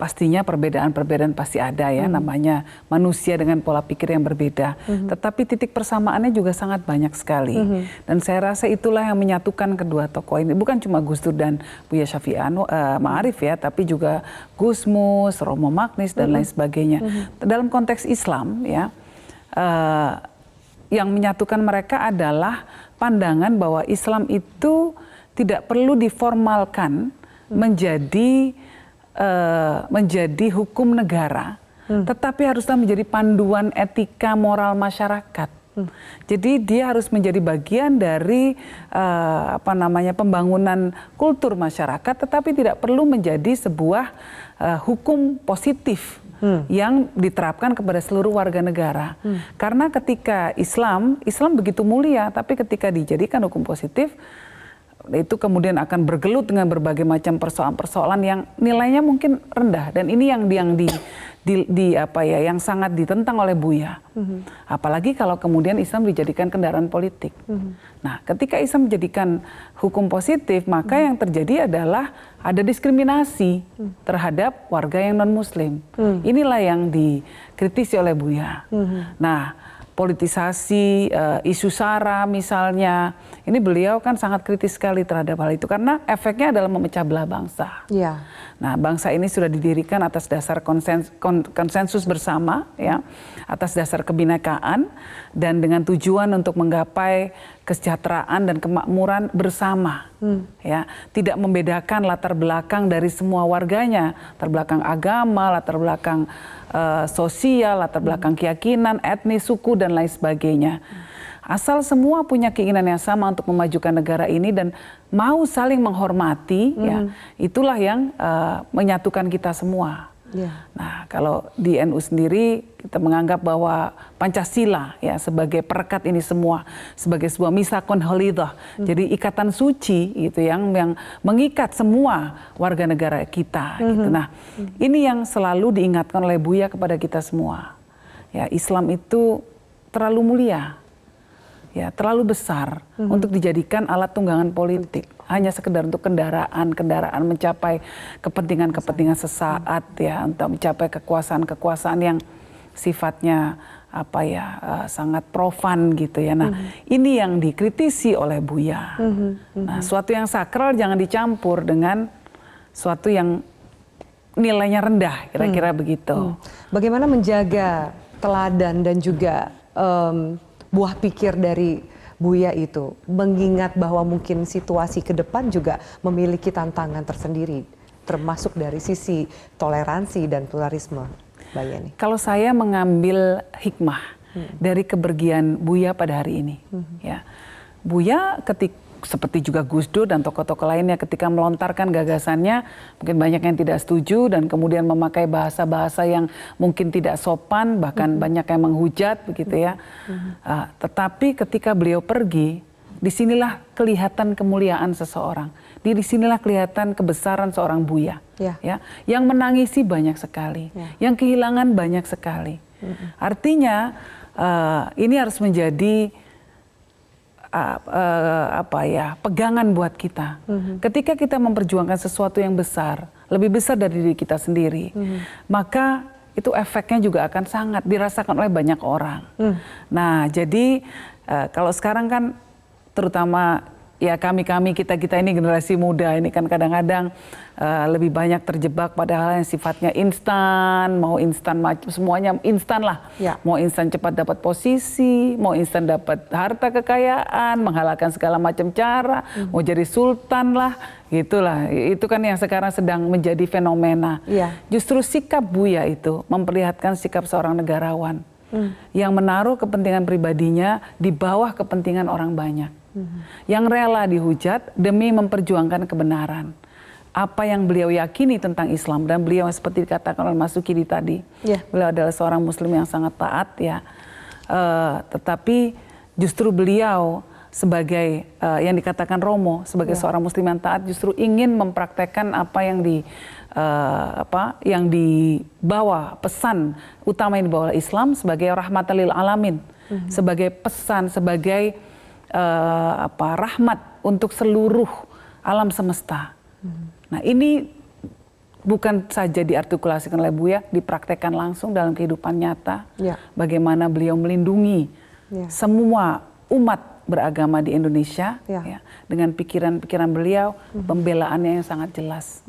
pastinya perbedaan-perbedaan pasti ada ya, namanya manusia dengan pola pikir yang berbeda. Tetapi titik persamaannya juga sangat banyak sekali. Dan saya rasa itulah yang menyatukan kedua tokoh ini. Bukan cuma Gus Dur dan Buya Syafi'i Ma'arif ya, tapi juga Gus Mus, Romo Magnis dan lain sebagainya. Dalam konteks Islam ya, yang menyatukan mereka adalah pandangan bahwa Islam itu tidak perlu diformalkan menjadi hukum negara, tetapi haruslah menjadi panduan etika moral masyarakat. Jadi dia harus menjadi bagian dari pembangunan kultur masyarakat, tetapi tidak perlu menjadi sebuah hukum positif yang diterapkan kepada seluruh warga negara. Karena ketika Islam begitu mulia, tapi ketika dijadikan hukum positif, itu kemudian akan bergelut dengan berbagai macam persoalan-persoalan yang nilainya mungkin rendah, dan ini yang sangat ditentang oleh Buya. Apalagi kalau kemudian Islam dijadikan kendaraan politik. Nah, ketika Islam menjadikan hukum positif, maka yang terjadi adalah ada diskriminasi terhadap warga yang non-Muslim. Inilah yang dikritisi oleh Buya. Nah, politisasi, isu SARA misalnya, ini beliau kan sangat kritis sekali terhadap hal itu karena efeknya adalah memecah belah bangsa. Ya. Nah, bangsa ini sudah didirikan atas dasar konsensus bersama, ya, atas dasar kebinekaan dan dengan tujuan untuk menggapai kesejahteraan dan kemakmuran bersama, ya, tidak membedakan latar belakang dari semua warganya, latar belakang agama, latar belakang sosial, latar belakang keyakinan, etnis, suku dan lain sebagainya. Asal semua punya keinginan yang sama untuk memajukan negara ini dan mau saling menghormati, ya, itulah yang menyatukan kita semua. Yeah. Nah, kalau di NU sendiri kita menganggap bahwa Pancasila ya sebagai perekat ini semua, sebagai sebuah misakon halidah, jadi ikatan suci gitu yang mengikat semua warga negara kita. Gitu. Nah, ini yang selalu diingatkan oleh Buya kepada kita semua. Ya, Islam itu terlalu mulia. Ya, terlalu besar untuk dijadikan alat tunggangan politik. Hanya sekedar untuk kendaraan mencapai kepentingan sesaat ya, untuk mencapai kekuasaan yang sifatnya sangat profan gitu ya. Nah, ini yang dikritisi oleh Buya. Nah, suatu yang sakral jangan dicampur dengan suatu yang nilainya rendah, kira-kira begitu. Bagaimana menjaga teladan dan juga buah pikir dari Buya itu, mengingat bahwa mungkin situasi ke depan juga memiliki tantangan tersendiri, termasuk dari sisi toleransi dan pluralisme, Mbak Yeni. Kalau saya mengambil hikmah dari kepergian Buya pada hari ini, ya, Buya seperti juga Gus Dur dan tokoh-tokoh lainnya ketika melontarkan gagasannya, mungkin banyak yang tidak setuju dan kemudian memakai bahasa-bahasa yang mungkin tidak sopan, bahkan banyak yang menghujat begitu ya. Tetapi ketika beliau pergi, disinilah kelihatan kemuliaan seseorang. Disinilah kelihatan kebesaran seorang Buya, ya, yang menangisi banyak sekali, yang kehilangan banyak sekali. Artinya ini harus menjadi pegangan buat kita. Ketika kita memperjuangkan sesuatu yang besar, lebih besar dari diri kita sendiri, maka itu efeknya juga akan sangat dirasakan oleh banyak orang. Nah, jadi kalau sekarang kan terutama ya kita ini generasi muda ini kan kadang-kadang lebih banyak terjebak pada hal yang sifatnya instan, mau instan semuanya instan lah. Ya. Mau instan cepat dapat posisi, mau instan dapat harta kekayaan, menghalalkan segala macam cara, mau jadi sultan lah, gitulah. Itu kan yang sekarang sedang menjadi fenomena. Ya. Justru sikap Buya itu memperlihatkan sikap seorang negarawan yang menaruh kepentingan pribadinya di bawah kepentingan orang banyak. Yang rela dihujat demi memperjuangkan kebenaran. apa yang beliau yakini tentang Islam, dan beliau seperti dikatakan oleh Mas Sukidi tadi, beliau adalah seorang Muslim yang sangat taat ya. Tetapi justru beliau sebagai yang dikatakan Romo, sebagai seorang Muslim yang taat, justru ingin mempraktekkan apa yang dibawa, pesan utama yang dibawa oleh Islam sebagai rahmatan lil alamin, sebagai pesan, sebagai rahmat untuk seluruh alam semesta. Nah, ini bukan saja diartikulasikan oleh Buya, dipraktekkan langsung dalam kehidupan nyata. Bagaimana beliau melindungi semua umat beragama di Indonesia ya, dengan pikiran-pikiran beliau, pembelaannya yang sangat jelas.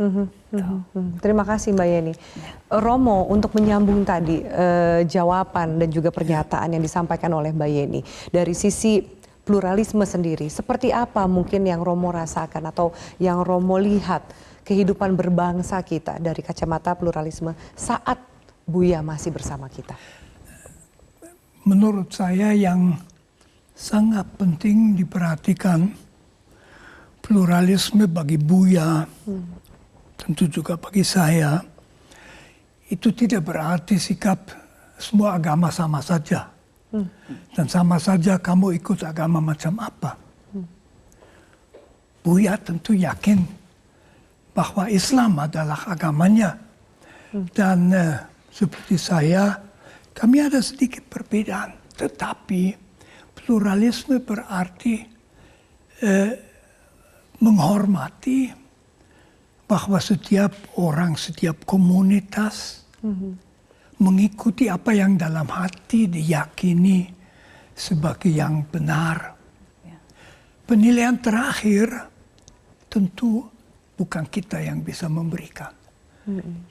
Terima kasih Mbak Yeni. Romo, untuk menyambung tadi jawaban dan juga pernyataan yang disampaikan oleh Mbak Yeni dari sisi pluralisme sendiri, seperti apa mungkin yang Romo rasakan atau yang Romo lihat kehidupan berbangsa kita dari kacamata pluralisme saat Buya masih bersama kita? Menurut saya yang sangat penting diperhatikan, pluralisme bagi Buya, tentu juga bagi saya, itu tidak berarti sikap semua agama sama saja. Dan sama saja kamu ikut agama macam apa. Buya tentu yakin bahwa Islam adalah agamanya. Dan seperti saya, kami ada sedikit perbedaan. Tetapi pluralisme berarti menghormati bahwa setiap orang, setiap komunitas mengikuti apa yang dalam hati diyakini sebagai yang benar. Penilaian terakhir tentu bukan kita yang bisa memberikan.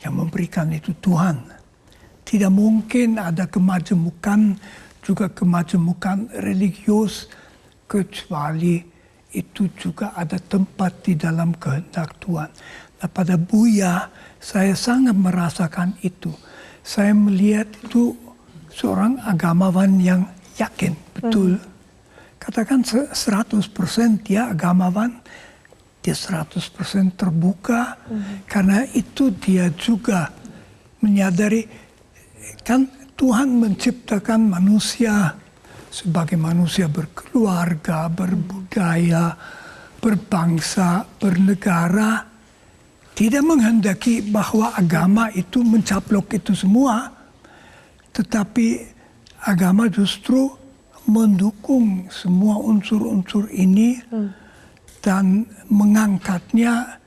Yang memberikan itu Tuhan. Tidak mungkin ada kemajemukan, juga kemajemukan religius, kecuali itu juga ada tempat di dalam kehendak Tuhan. Nah, pada Buya, saya sangat merasakan itu. Saya melihat itu seorang agamawan yang yakin, betul. Katakan 100% dia agamawan, dia 100% terbuka, karena itu dia juga menyadari, kan Tuhan menciptakan manusia sebagai manusia berkeluarga, berbudaya, berbangsa, bernegara. Tidak menghendaki bahwa agama itu mencaplok itu semua, tetapi agama justru mendukung semua unsur-unsur ini dan mengangkatnya.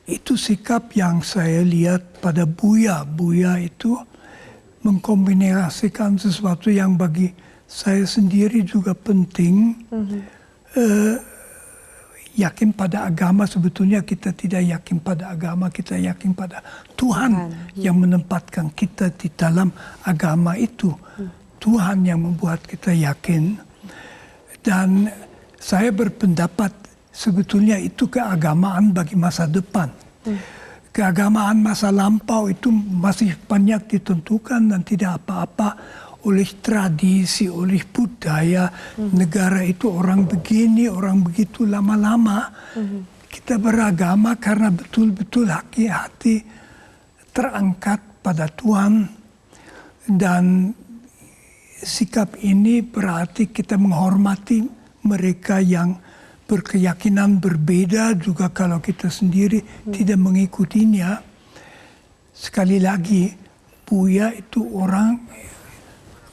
Itu sikap yang saya lihat pada Buya. Buya itu mengkombinasikan sesuatu yang bagi saya sendiri juga penting. Yakin pada agama, sebetulnya kita tidak yakin pada agama, kita yakin pada Tuhan yang menempatkan kita di dalam agama itu. Tuhan yang membuat kita yakin. Dan saya berpendapat sebetulnya itu keagamaan bagi masa depan. Keagamaan masa lampau itu masih banyak ditentukan dan tidak apa-apa oleh tradisi, oleh budaya. Negara itu orang begini, orang begitu, lama-lama kita beragama karena betul-betul hati terangkat pada Tuhan. Dan sikap ini berarti kita menghormati mereka yang berkeyakinan berbeda, juga kalau kita sendiri tidak mengikutinya. Sekali lagi, Buya itu orang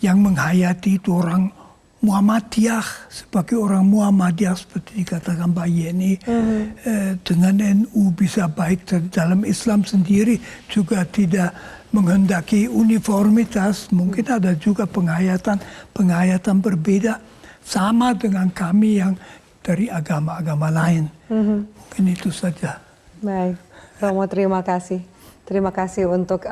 yang menghayati, itu orang Muhammadiyah, sebagai orang Muhammadiyah seperti dikatakan Mbak Yeni, dengan NU bisa baik. Dalam Islam sendiri juga tidak menghendaki uniformitas, mungkin ada juga penghayatan berbeda sama dengan kami yang dari agama-agama lain. Mungkin itu saja. Baik, Romo, terima kasih. Terima kasih untuk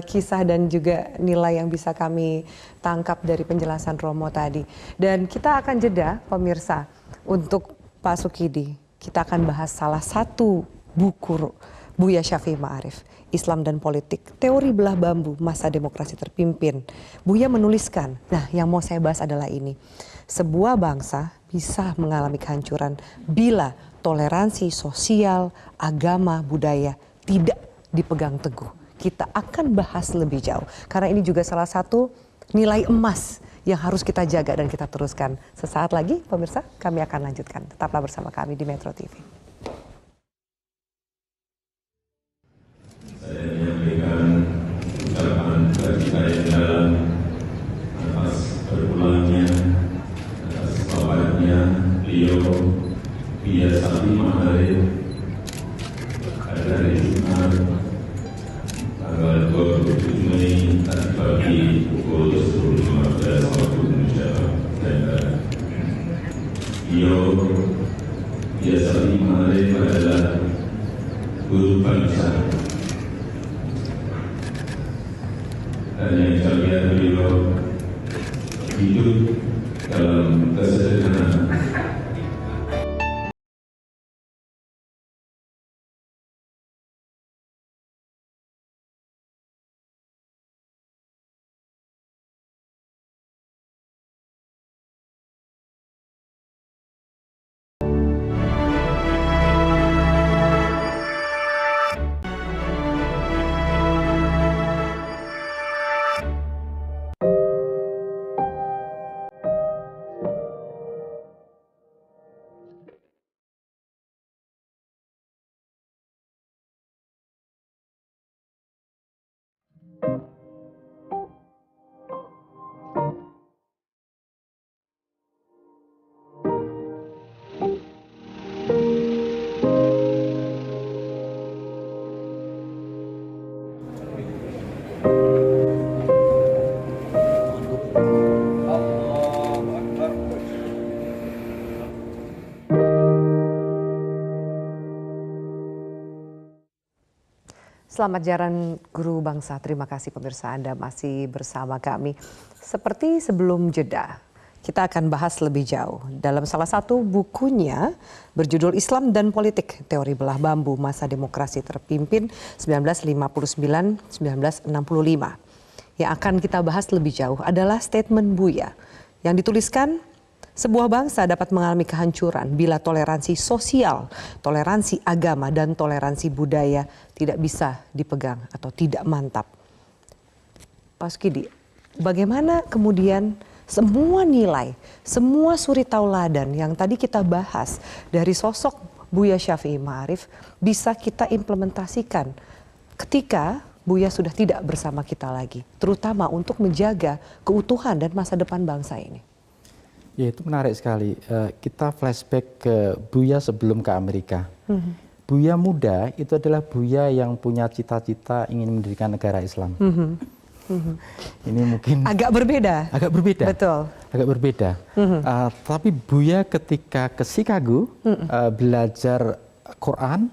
kisah dan juga nilai yang bisa kami tangkap dari penjelasan Romo tadi. Dan kita akan jeda, pemirsa, untuk Pak Sukidi. Kita akan bahas salah satu buku Buya Syafi'i Ma'arif, Islam dan Politik, Teori Belah Bambu Masa Demokrasi Terpimpin. Buya menuliskan, nah yang mau saya bahas adalah ini. Sebuah bangsa bisa mengalami kehancuran bila toleransi sosial, agama, budaya tidak dipegang teguh. Kita akan bahas lebih jauh karena ini juga salah satu nilai emas yang harus kita jaga dan kita teruskan. Sesaat lagi pemirsa, kami akan lanjutkan. Tetaplah bersama kami di Metro TV. Saya menyampaikan ucapan bagi saya dalam atas berpulangnya, atas wafatnya beliau Buya Shafie Ma'arif pada hari Jumat tanggal 27 Mei tadi pagi pukul 10.15 waktu Indonesia Barat. Beliau Buya Shafie Ma'arif adalah guru bangsa. Dan yang saya lihat beliau hidup dalam kesederhanaan. Selamat Jalan Guru Bangsa. Terima kasih pemirsa Anda masih bersama kami. Seperti sebelum jeda, kita akan bahas lebih jauh dalam salah satu bukunya berjudul Islam dan Politik, Teori Belah Bambu Masa Demokrasi Terpimpin 1959-1965. Yang akan kita bahas lebih jauh adalah statement Buya yang dituliskan, sebuah bangsa dapat mengalami kehancuran bila toleransi sosial, toleransi agama, dan toleransi budaya tidak bisa dipegang atau tidak mantap. Pak Sukidi, bagaimana kemudian semua nilai, semua suri tauladan yang tadi kita bahas dari sosok Buya Shafie Ma'arif bisa kita implementasikan ketika Buya sudah tidak bersama kita lagi, terutama untuk menjaga keutuhan dan masa depan bangsa ini? Ya, itu menarik sekali. Kita flashback ke Buya sebelum ke Amerika. Buya muda itu adalah Buya yang punya cita-cita ingin mendirikan negara Islam. Ini mungkin agak berbeda. Agak berbeda. Betul. Agak berbeda. Tapi Buya ketika ke Chicago belajar Quran,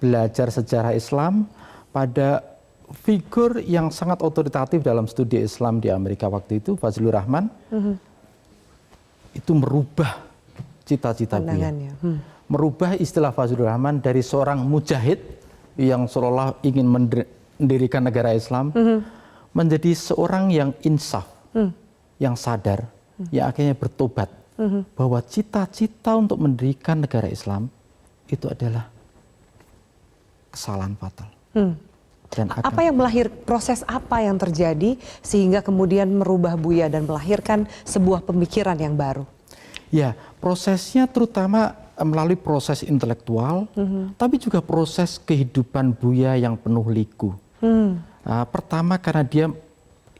belajar sejarah Islam pada figur yang sangat otoritatif dalam studi Islam di Amerika waktu itu, Fazlur Rahman. Itu merubah cita-cita Buya. Merubah istilah Fazlur Rahman dari seorang mujahid yang seolah ingin mendirikan negara Islam menjadi seorang yang insaf, yang sadar, yang akhirnya bertobat bahwa cita-cita untuk mendirikan negara Islam itu adalah kesalahan fatal. Dan apa yang proses apa yang terjadi sehingga kemudian merubah Buya dan melahirkan sebuah pemikiran yang baru? Ya, prosesnya terutama melalui proses intelektual, tapi juga proses kehidupan Buya yang penuh liku. Pertama karena dia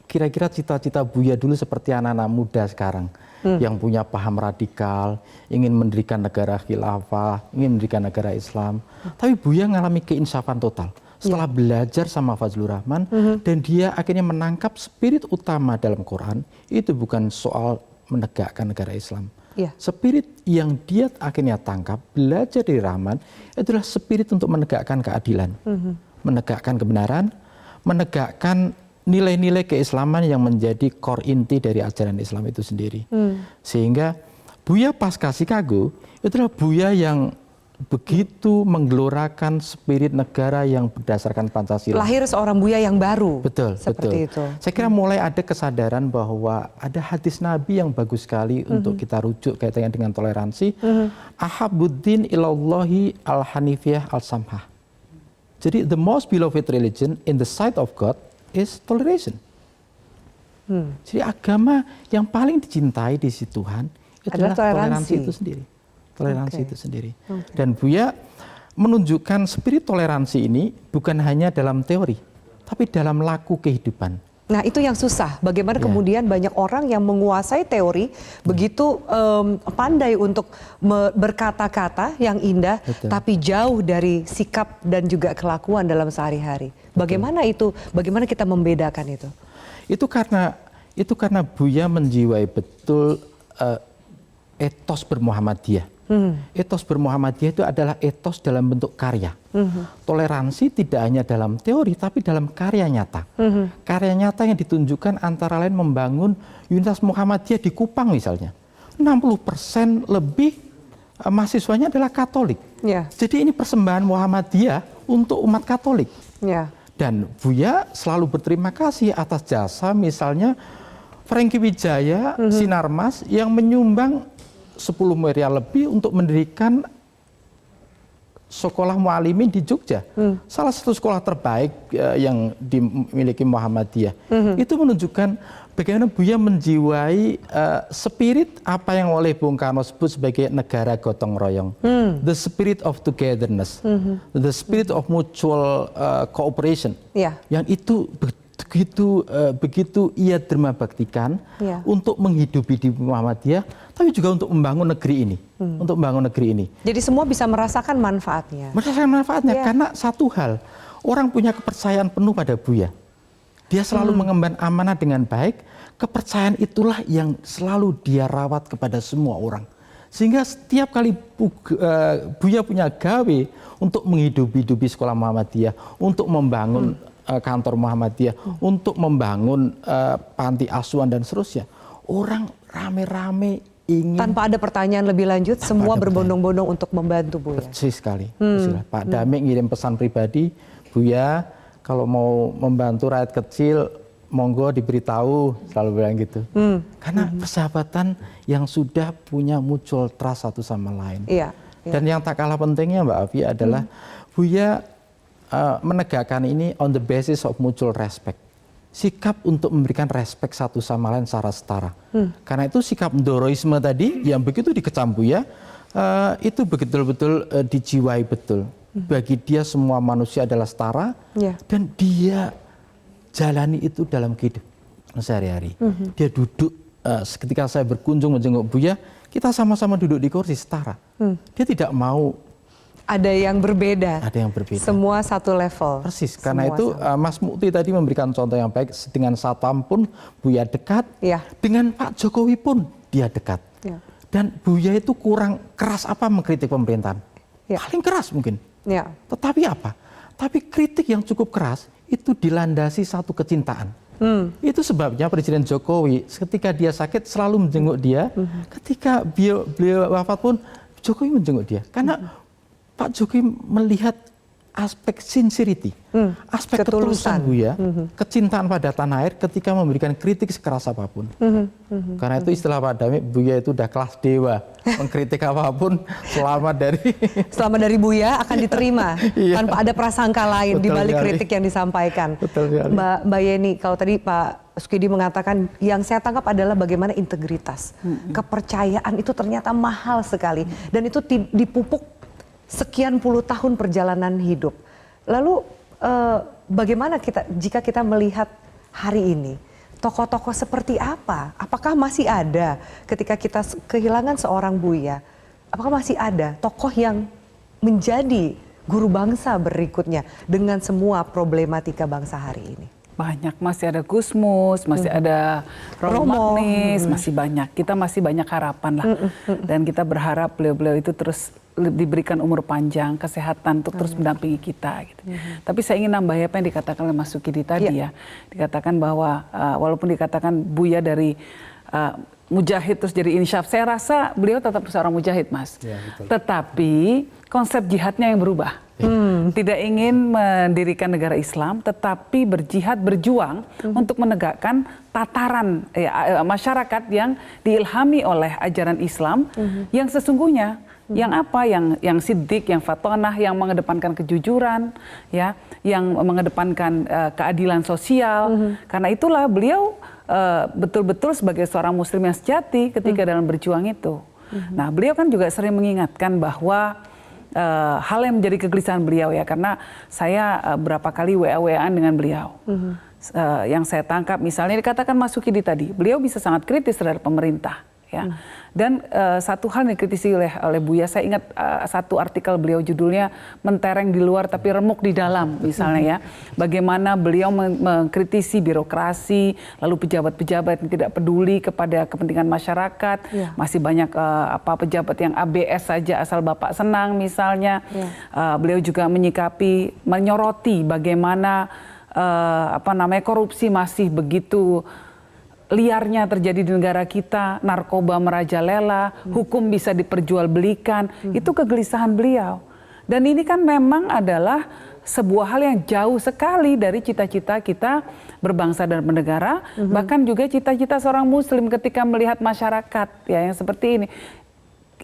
kira-kira cita-cita Buya dulu seperti anak-anak muda sekarang, yang punya paham radikal, ingin mendirikan negara khilafah, ingin mendirikan negara Islam. Tapi Buya mengalami keinsafan total. Setelah belajar sama Fazlur Rahman, dan dia akhirnya menangkap spirit utama dalam Quran, itu bukan soal menegakkan negara Islam. Spirit yang dia akhirnya tangkap, belajar dari Rahman, itulah spirit untuk menegakkan keadilan, menegakkan kebenaran, menegakkan nilai-nilai keislaman yang menjadi core inti dari ajaran Islam itu sendiri. Sehingga Buya pasca Chicago, itulah Buya yang begitu menggelorakan spirit negara yang berdasarkan Pancasila. Lahir seorang Buya yang baru. Betul, seperti betul. itu. Saya kira mulai ada kesadaran bahwa ada hadis Nabi yang bagus sekali untuk kita rujuk kaitannya dengan toleransi. Ahabuddin ilallahi al-hanifiyah al-samhah. Jadi the most beloved religion in the sight of God is toleration. Jadi agama yang paling dicintai di sisi Tuhan itu adalah toleransi itu sendiri. Toleransi itu sendiri. Dan Buya menunjukkan spirit toleransi ini bukan hanya dalam teori, tapi dalam laku kehidupan. Nah itu yang susah, bagaimana kemudian banyak orang yang menguasai teori, begitu pandai untuk berkata-kata yang indah, tapi jauh dari sikap dan juga kelakuan dalam sehari-hari. Bagaimana itu, bagaimana kita membedakan itu? Itu karena Buya menjiwai betul etos bermuhammadiyah. Etos bermuhammadiyah itu adalah etos dalam bentuk karya. Toleransi tidak hanya dalam teori, tapi dalam karya nyata. Karya nyata yang ditunjukkan antara lain membangun Universitas Muhammadiyah di Kupang misalnya. 60% lebih mahasiswanya adalah Katolik. Jadi ini persembahan Muhammadiyah untuk umat Katolik. Dan Buya selalu berterima kasih atas jasa misalnya Franky Wijaya, Sinarmas yang menyumbang 10 miliar lebih untuk mendirikan sekolah mualimin di Jogja. Salah satu sekolah terbaik yang dimiliki Muhammadiyah. Itu menunjukkan bagaimana Buya menjiwai spirit apa yang oleh Bung Karno sebut sebagai negara gotong royong. The spirit of togetherness. The spirit of mutual cooperation. Yang itu begitu ia derma baktikan untuk menghidupi di Muhammadiyah, tapi juga untuk membangun negeri ini, untuk membangun negeri ini. Jadi semua bisa merasakan manfaatnya. Merasakan manfaatnya karena satu hal, orang punya kepercayaan penuh pada Buya. Dia selalu mengemban amanah dengan baik. Kepercayaan itulah yang selalu dia rawat kepada semua orang. Sehingga setiap kali Buya punya gawe untuk menghidupi sekolah Muhammadiyah, untuk membangun kantor Muhammadiyah, untuk membangun panti asuhan dan seterusnya. Orang rame-rame ingin. Tanpa ada pertanyaan lebih lanjut, semua berbondong-bondong untuk membantu Buya. Persis sekali. Pak Damik ngirim pesan pribadi, Buya kalau mau membantu rakyat kecil, monggo diberitahu, selalu bilang gitu. Karena persahabatan yang sudah punya mutual trust satu sama lain. Dan yang tak kalah pentingnya Mbak Afi adalah Buya menegakkan ini on the basis of mutual respect. Sikap untuk memberikan respect satu sama lain secara setara. Karena itu sikap ndoroisme tadi yang begitu dikecam Buya, itu betul-betul dijiwai betul. Bagi dia semua manusia adalah setara, dan dia jalani itu dalam kehidupan sehari-hari. Dia duduk, ketika saya berkunjung menjenguk Buya, kita sama-sama duduk di kursi setara. Dia tidak mau ada yang berbeda. Ada yang berbeda. Semua satu level. Persis. Karena itu Mas Mukti tadi memberikan contoh yang baik. Dengan Satpam pun Buya dekat. Dengan Pak Jokowi pun dia dekat. Dan Buya itu kurang keras apa mengkritik pemerintahan. Paling keras mungkin. Tetapi apa? Tapi kritik yang cukup keras itu dilandasi satu kecintaan. Itu sebabnya Presiden Jokowi ketika dia sakit selalu menjenguk dia. Ketika beliau wafat pun Jokowi menjenguk dia. Karena Pak Jokowi melihat aspek sincerity, aspek ketulusan Buya, kecintaan pada tanah air ketika memberikan kritik sekeras apapun. Karena itu istilah Pak Damik, Buya itu udah kelas dewa, mengkritik apapun selama dari Buya akan diterima tanpa ada prasangka lain di balik kritik yang disampaikan. Mbak Yeni, kalau tadi Pak Sukidi mengatakan yang saya tangkap adalah bagaimana integritas, kepercayaan itu ternyata mahal sekali dan itu dipupuk sekian puluh tahun perjalanan hidup. Lalu bagaimana jika kita melihat hari ini, tokoh-tokoh seperti apa? Apakah masih ada ketika kita kehilangan seorang Buya? Apakah masih ada tokoh yang menjadi guru bangsa berikutnya dengan semua problematika bangsa hari ini? Banyak, masih ada Gusmus, masih ada Romo Magnis, masih banyak. Kita masih banyak harapan lah. Dan kita berharap beliau-beliau itu terus diberikan umur panjang, kesehatan untuk terus mendampingi kita. Gitu. Tapi saya ingin nambah apa yang dikatakan oleh Mas Sukidi tadi ya. Dikatakan bahwa walaupun dikatakan Buya dari mujahid terus jadi insyaf. Saya rasa beliau tetap seorang mujahid, Mas. Ya, betul. Tetapi konsep jihadnya yang berubah. Tidak ingin mendirikan negara Islam, tetapi berjihad, berjuang untuk menegakkan tataran masyarakat yang diilhami oleh ajaran Islam yang sesungguhnya, yang apa, yang siddiq, yang fatonah, yang mengedepankan kejujuran, ya, yang mengedepankan keadilan sosial. Karena itulah beliau betul-betul sebagai seorang Muslim yang sejati ketika dalam berjuang itu. Nah, beliau kan juga sering mengingatkan bahwa hal yang menjadi kegelisahan beliau, ya, karena saya berapa kali WA-WA-an dengan beliau. Yang saya tangkap misalnya dikatakan Mas Sukidi tadi, beliau bisa sangat kritis terhadap pemerintah, ya. Dan satu hal yang dikritisi oleh Buya, saya ingat satu artikel beliau judulnya "Mentereng di luar tapi remuk di dalam", misalnya, ya. Bagaimana beliau mengkritisi birokrasi, lalu pejabat-pejabat yang tidak peduli kepada kepentingan masyarakat. Masih banyak pejabat yang ABS saja asal bapak senang, misalnya. Beliau juga menyoroti bagaimana korupsi masih begitu liarnya terjadi di negara kita, narkoba merajalela, hukum bisa diperjualbelikan. Itu kegelisahan beliau. Dan ini kan memang adalah sebuah hal yang jauh sekali dari cita-cita kita berbangsa dan bernegara, bahkan juga cita-cita seorang Muslim ketika melihat masyarakat, ya, yang seperti ini.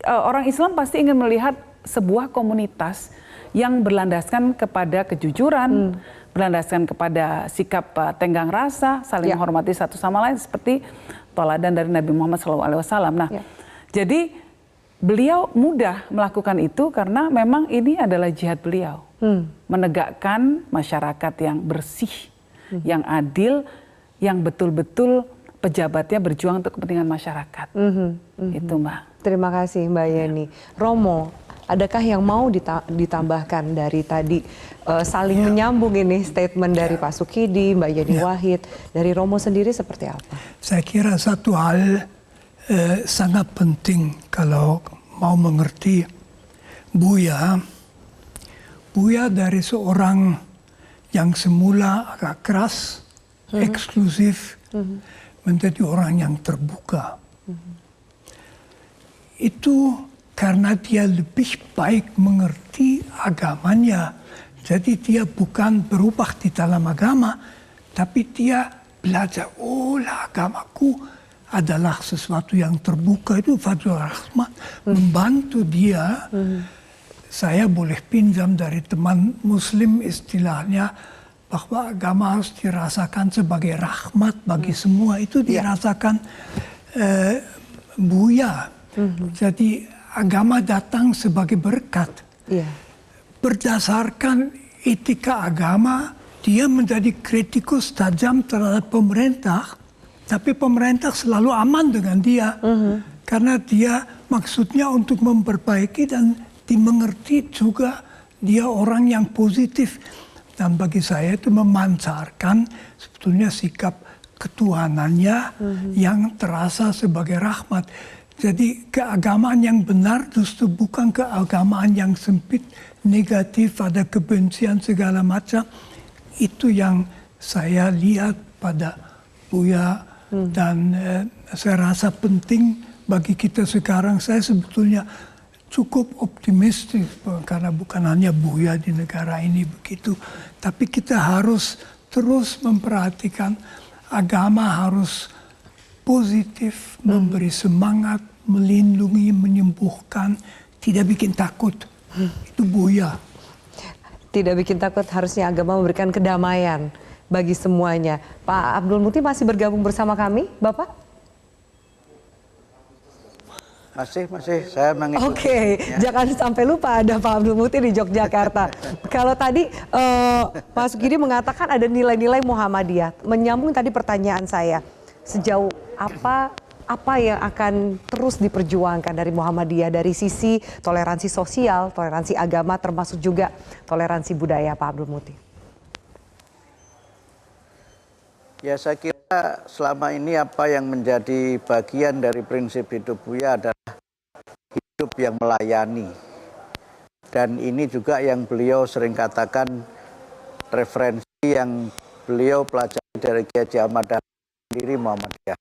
Orang Islam pasti ingin melihat sebuah komunitas yang berlandaskan kepada kejujuran, berlandaskan kepada sikap tenggang rasa, saling menghormati satu sama lain seperti teladan dari Nabi Muhammad SAW. Nah, jadi beliau mudah melakukan itu karena memang ini adalah jihad beliau, menegakkan masyarakat yang bersih, yang adil, yang betul-betul pejabatnya berjuang untuk kepentingan masyarakat. Itu, Mbak. Terima kasih, Mbak Yeni. Romo, adakah yang mau ditambahkan dari tadi saling menyambung ini statement dari Pak Sukidi, Mbak Yeni Wahid, dari Romo sendiri seperti apa? Saya kira satu hal sangat penting kalau mau mengerti Buya dari seorang yang semula agak keras, eksklusif, menjadi orang yang terbuka. Itu karena dia lebih baik mengerti agamanya. Jadi dia bukan berubah di dalam agama, tapi dia belajar, agamaku adalah sesuatu yang terbuka. Itu Fadlur Rahman membantu dia. Saya boleh pinjam dari teman Muslim istilahnya, bahwa agama harus dirasakan sebagai rahmat bagi semua. Itu dirasakan Buya. Jadi agama datang sebagai berkat. Berdasarkan etika agama, dia menjadi kritikus tajam terhadap pemerintah, tapi pemerintah selalu aman dengan dia. Karena dia maksudnya untuk memperbaiki dan dimengerti juga dia orang yang positif. Dan bagi saya itu memancarkan sebetulnya sikap ketuhanannya yang terasa sebagai rahmat. Jadi keagamaan yang benar justru bukan keagamaan yang sempit, negatif, ada kebencian segala macam. Itu yang saya lihat pada Buya dan saya rasa penting bagi kita sekarang. Saya sebetulnya cukup optimistis karena bukan hanya Buya di negara ini begitu. Tapi kita harus terus memperhatikan agama harus positif, memberi semangat, melindungi, menyembuhkan, tidak bikin takut. Itu Buya. Tidak bikin takut, harusnya agama memberikan kedamaian bagi semuanya. Pak Abdul Muti masih bergabung bersama kami, Bapak? Masih, saya mengikuti. Oke, jangan sampai lupa ada Pak Abdul Muti di Yogyakarta. Kalau tadi Pak Sukidi mengatakan ada nilai-nilai Muhammadiyah, menyambung tadi pertanyaan saya, sejauh apa yang akan terus diperjuangkan dari Muhammadiyah dari sisi toleransi sosial, toleransi agama, termasuk juga toleransi budaya, Pak Abdul Muti? Ya, saya kira selama ini apa yang menjadi bagian dari prinsip hidup Buya adalah hidup yang melayani. Dan ini juga yang beliau sering katakan, referensi yang beliau pelajari dari Kiai Haji Ahmad Dahlan sendiri Muhammadiyah.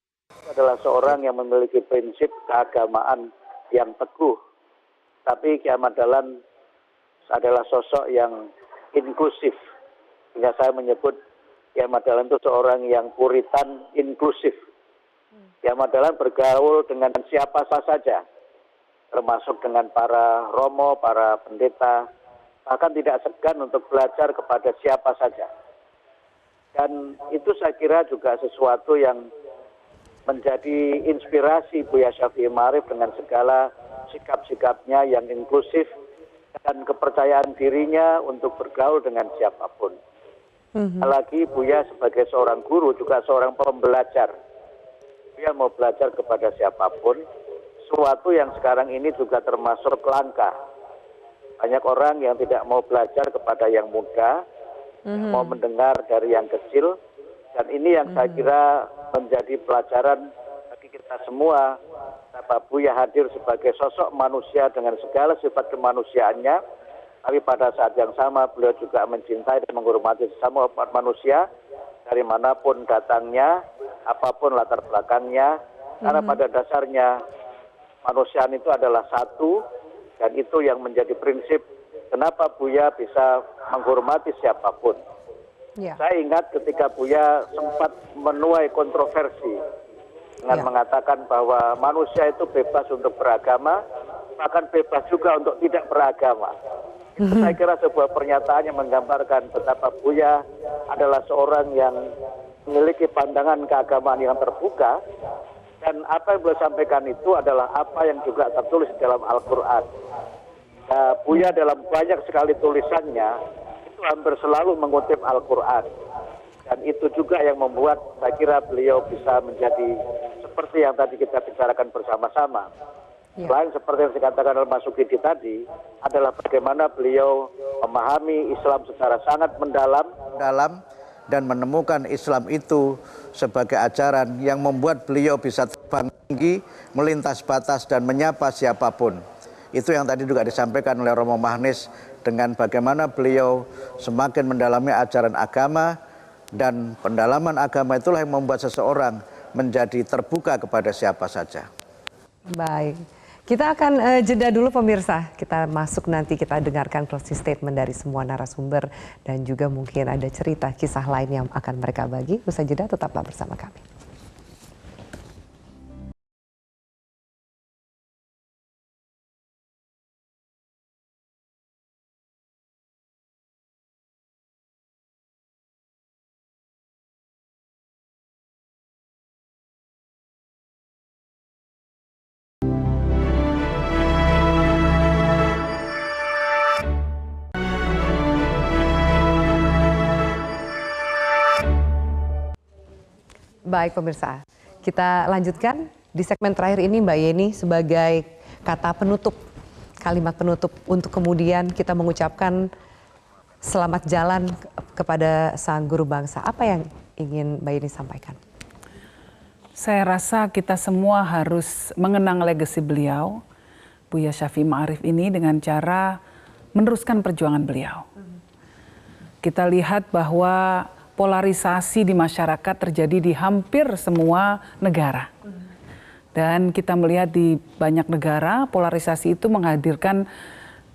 Adalah seorang yang memiliki prinsip keagamaan yang teguh. Tapi Kiai Ahmad Dahlan adalah sosok yang inklusif. Hingga saya menyebut Kiai Ahmad Dahlan itu seorang yang puritan inklusif. Kiai Ahmad Dahlan bergaul dengan siapa saja, termasuk dengan para romo, para pendeta, bahkan tidak segan untuk belajar kepada siapa saja. Dan itu saya kira juga sesuatu yang menjadi inspirasi Buya Syafi'i Ma'arif dengan segala sikap-sikapnya yang inklusif dan kepercayaan dirinya untuk bergaul dengan siapapun. Apalagi Buya sebagai seorang guru juga seorang pembelajar. Buya mau belajar kepada siapapun, sesuatu yang sekarang ini juga termasuk langka. Banyak orang yang tidak mau belajar kepada yang muda, mau mendengar dari yang kecil, dan ini yang saya kira menjadi pelajaran bagi kita semua. Bapak Buya hadir sebagai sosok manusia dengan segala sifat kemanusiaannya, tapi pada saat yang sama beliau juga mencintai dan menghormati sesama manusia dari manapun datangnya, apapun latar belakangnya, karena pada dasarnya manusia itu adalah satu, dan itu yang menjadi prinsip kenapa Buya bisa menghormati siapapun. Saya ingat ketika Buya sempat menuai kontroversi dengan mengatakan bahwa manusia itu bebas untuk beragama, bahkan bebas juga untuk tidak beragama. Itu saya kira sebuah pernyataan yang menggambarkan betapa Buya adalah seorang yang memiliki pandangan keagamaan yang terbuka, dan apa yang beliau sampaikan itu adalah apa yang juga tertulis dalam Al-Quran. Buya dalam banyak sekali tulisannya hampir selalu mengutip Al-Quran, dan itu juga yang membuat saya kira beliau bisa menjadi seperti yang tadi kita bicarakan bersama-sama. Selain seperti yang dikatakan oleh Mas Sugidi tadi, adalah bagaimana beliau memahami Islam secara sangat mendalam dan menemukan Islam itu sebagai ajaran yang membuat beliau bisa terbang tinggi, melintas batas dan menyapa siapapun. Itu yang tadi juga disampaikan oleh Romo Mahnis dengan bagaimana beliau semakin mendalami ajaran agama, dan pendalaman agama itulah yang membuat seseorang menjadi terbuka kepada siapa saja. Baik, kita akan jeda dulu pemirsa. Kita masuk nanti kita dengarkan closing statement dari semua narasumber dan juga mungkin ada cerita kisah lain yang akan mereka bagi. Usai jeda tetaplah bersama kami. Baik pemirsa, kita lanjutkan di segmen terakhir ini Mbak Yeni sebagai kata penutup, kalimat penutup untuk kemudian kita mengucapkan selamat jalan kepada sang guru bangsa. Apa yang ingin Mbak Yeni sampaikan? Saya rasa kita semua harus mengenang legasi beliau, Buya Syafi'i Ma'arif ini dengan cara meneruskan perjuangan beliau. Kita lihat bahwa polarisasi di masyarakat terjadi di hampir semua negara. Dan kita melihat di banyak negara polarisasi itu menghadirkan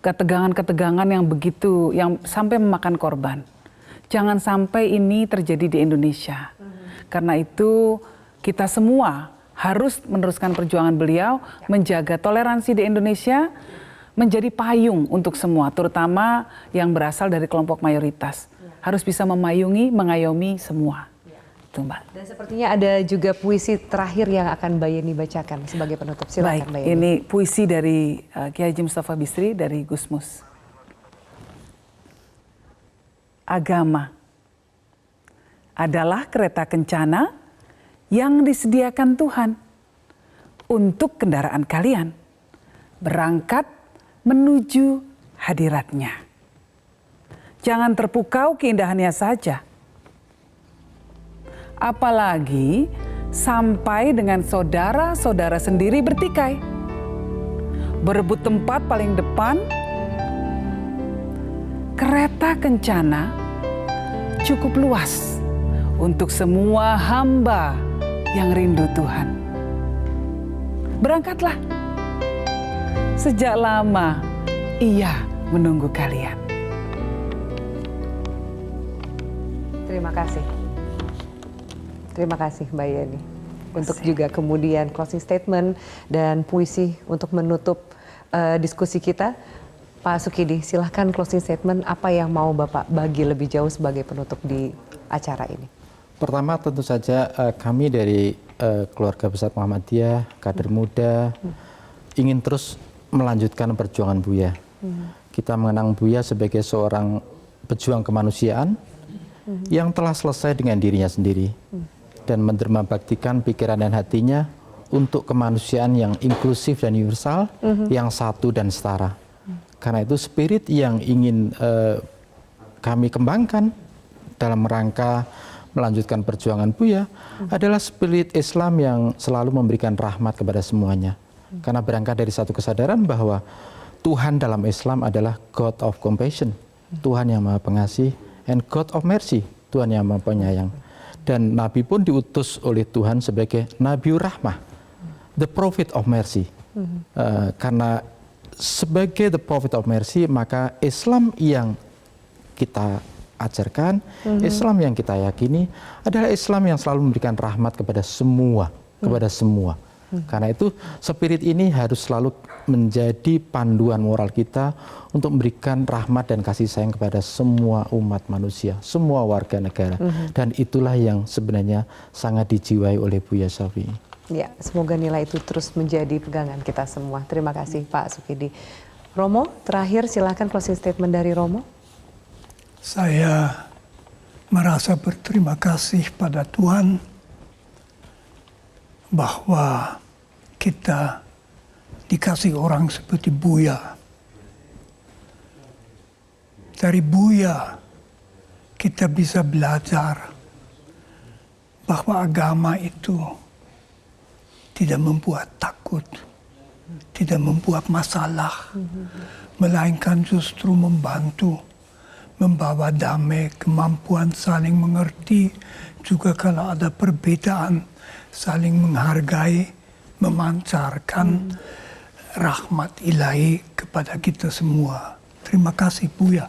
ketegangan-ketegangan yang sampai memakan korban. Jangan sampai ini terjadi di Indonesia. Karena itu kita semua harus meneruskan perjuangan beliau, menjaga toleransi di Indonesia, menjadi payung untuk semua, terutama yang berasal dari kelompok mayoritas. Harus bisa memayungi, mengayomi semua. Itu Mbak. Dan sepertinya ada juga puisi terakhir yang akan Mbak Yeni bacakan sebagai penutup. Silakan Baik, Mbak Yeni. ini puisi dari Kiai Haji Mustafa Bisri dari Gusmus. Agama adalah kereta kencana yang disediakan Tuhan untuk kendaraan kalian berangkat menuju hadiratnya. Jangan terpukau keindahannya saja. Apalagi sampai dengan saudara-saudara sendiri bertikai. Berebut tempat paling depan. Kereta kencana cukup luas untuk semua hamba yang rindu Tuhan. Berangkatlah. Sejak lama Ia menunggu kalian. Terima kasih. Terima kasih Mbak Yeni. Untuk juga kemudian closing statement dan puisi untuk menutup diskusi kita. Pak Sukidi, silahkan closing statement apa yang mau Bapak bagi lebih jauh sebagai penutup di acara ini. Pertama tentu saja kami dari keluarga besar Muhammadiyah, kader muda, ingin terus melanjutkan perjuangan Buya. Kita mengenang Buya sebagai seorang pejuang kemanusiaan yang telah selesai dengan dirinya sendiri dan menerima baktikan pikiran dan hatinya untuk kemanusiaan yang inklusif dan universal, yang satu dan setara. Karena itu spirit yang ingin kami kembangkan dalam rangka melanjutkan perjuangan Buya adalah spirit Islam yang selalu memberikan rahmat kepada semuanya. Karena berangkat dari satu kesadaran bahwa Tuhan dalam Islam adalah God of compassion, Tuhan yang Maha Pengasih, and God of mercy, Tuhan yang Maha Penyayang. Dan Nabi pun diutus oleh Tuhan sebagai Nabiur Rahmah, the Prophet of Mercy. Karena sebagai the Prophet of Mercy, maka Islam yang kita ajarkan, Islam yang kita yakini adalah Islam yang selalu memberikan rahmat kepada semua, Karena itu spirit ini harus selalu menjadi panduan moral kita untuk memberikan rahmat dan kasih sayang kepada semua umat manusia, semua warga negara. Dan itulah yang sebenarnya sangat dijiwai oleh Buya Syafi'i. Ya, semoga nilai itu terus menjadi pegangan kita semua. Terima kasih Pak Sukidi. Romo, terakhir silakan closing statement dari Romo. Saya merasa berterima kasih pada Tuhan bahwa kita dikasih orang seperti Buya. Dari Buya kita bisa belajar bahwa agama itu tidak membuat takut, tidak membuat masalah, melainkan justru membantu, membawa damai, kemampuan saling mengerti, juga kalau ada perbedaan, saling menghargai, memancarkan rahmat ilahi kepada kita semua. Terima kasih Buya.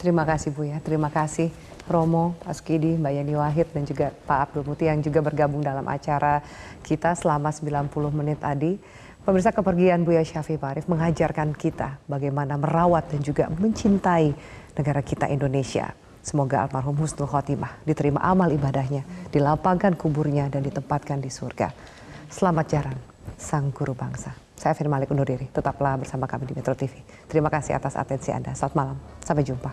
Terima kasih Buya, terima kasih Romo, Pak Sukidi, Mbak Yeni Wahid, dan juga Pak Abdul Muti yang juga bergabung dalam acara kita selama 90 menit tadi. Pemirsa, kepergian Buya Syafi'i Ma'arif mengajarkan kita bagaimana merawat dan juga mencintai negara kita Indonesia. Semoga almarhum husnul khotimah, diterima amal ibadahnya, dilapangkan kuburnya dan ditempatkan di surga. Selamat jalan sang guru bangsa. Saya Firman Malik undur diri, tetaplah bersama kami di Metro TV. Terima kasih atas atensi Anda. Selamat malam, sampai jumpa.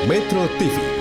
Metro TV.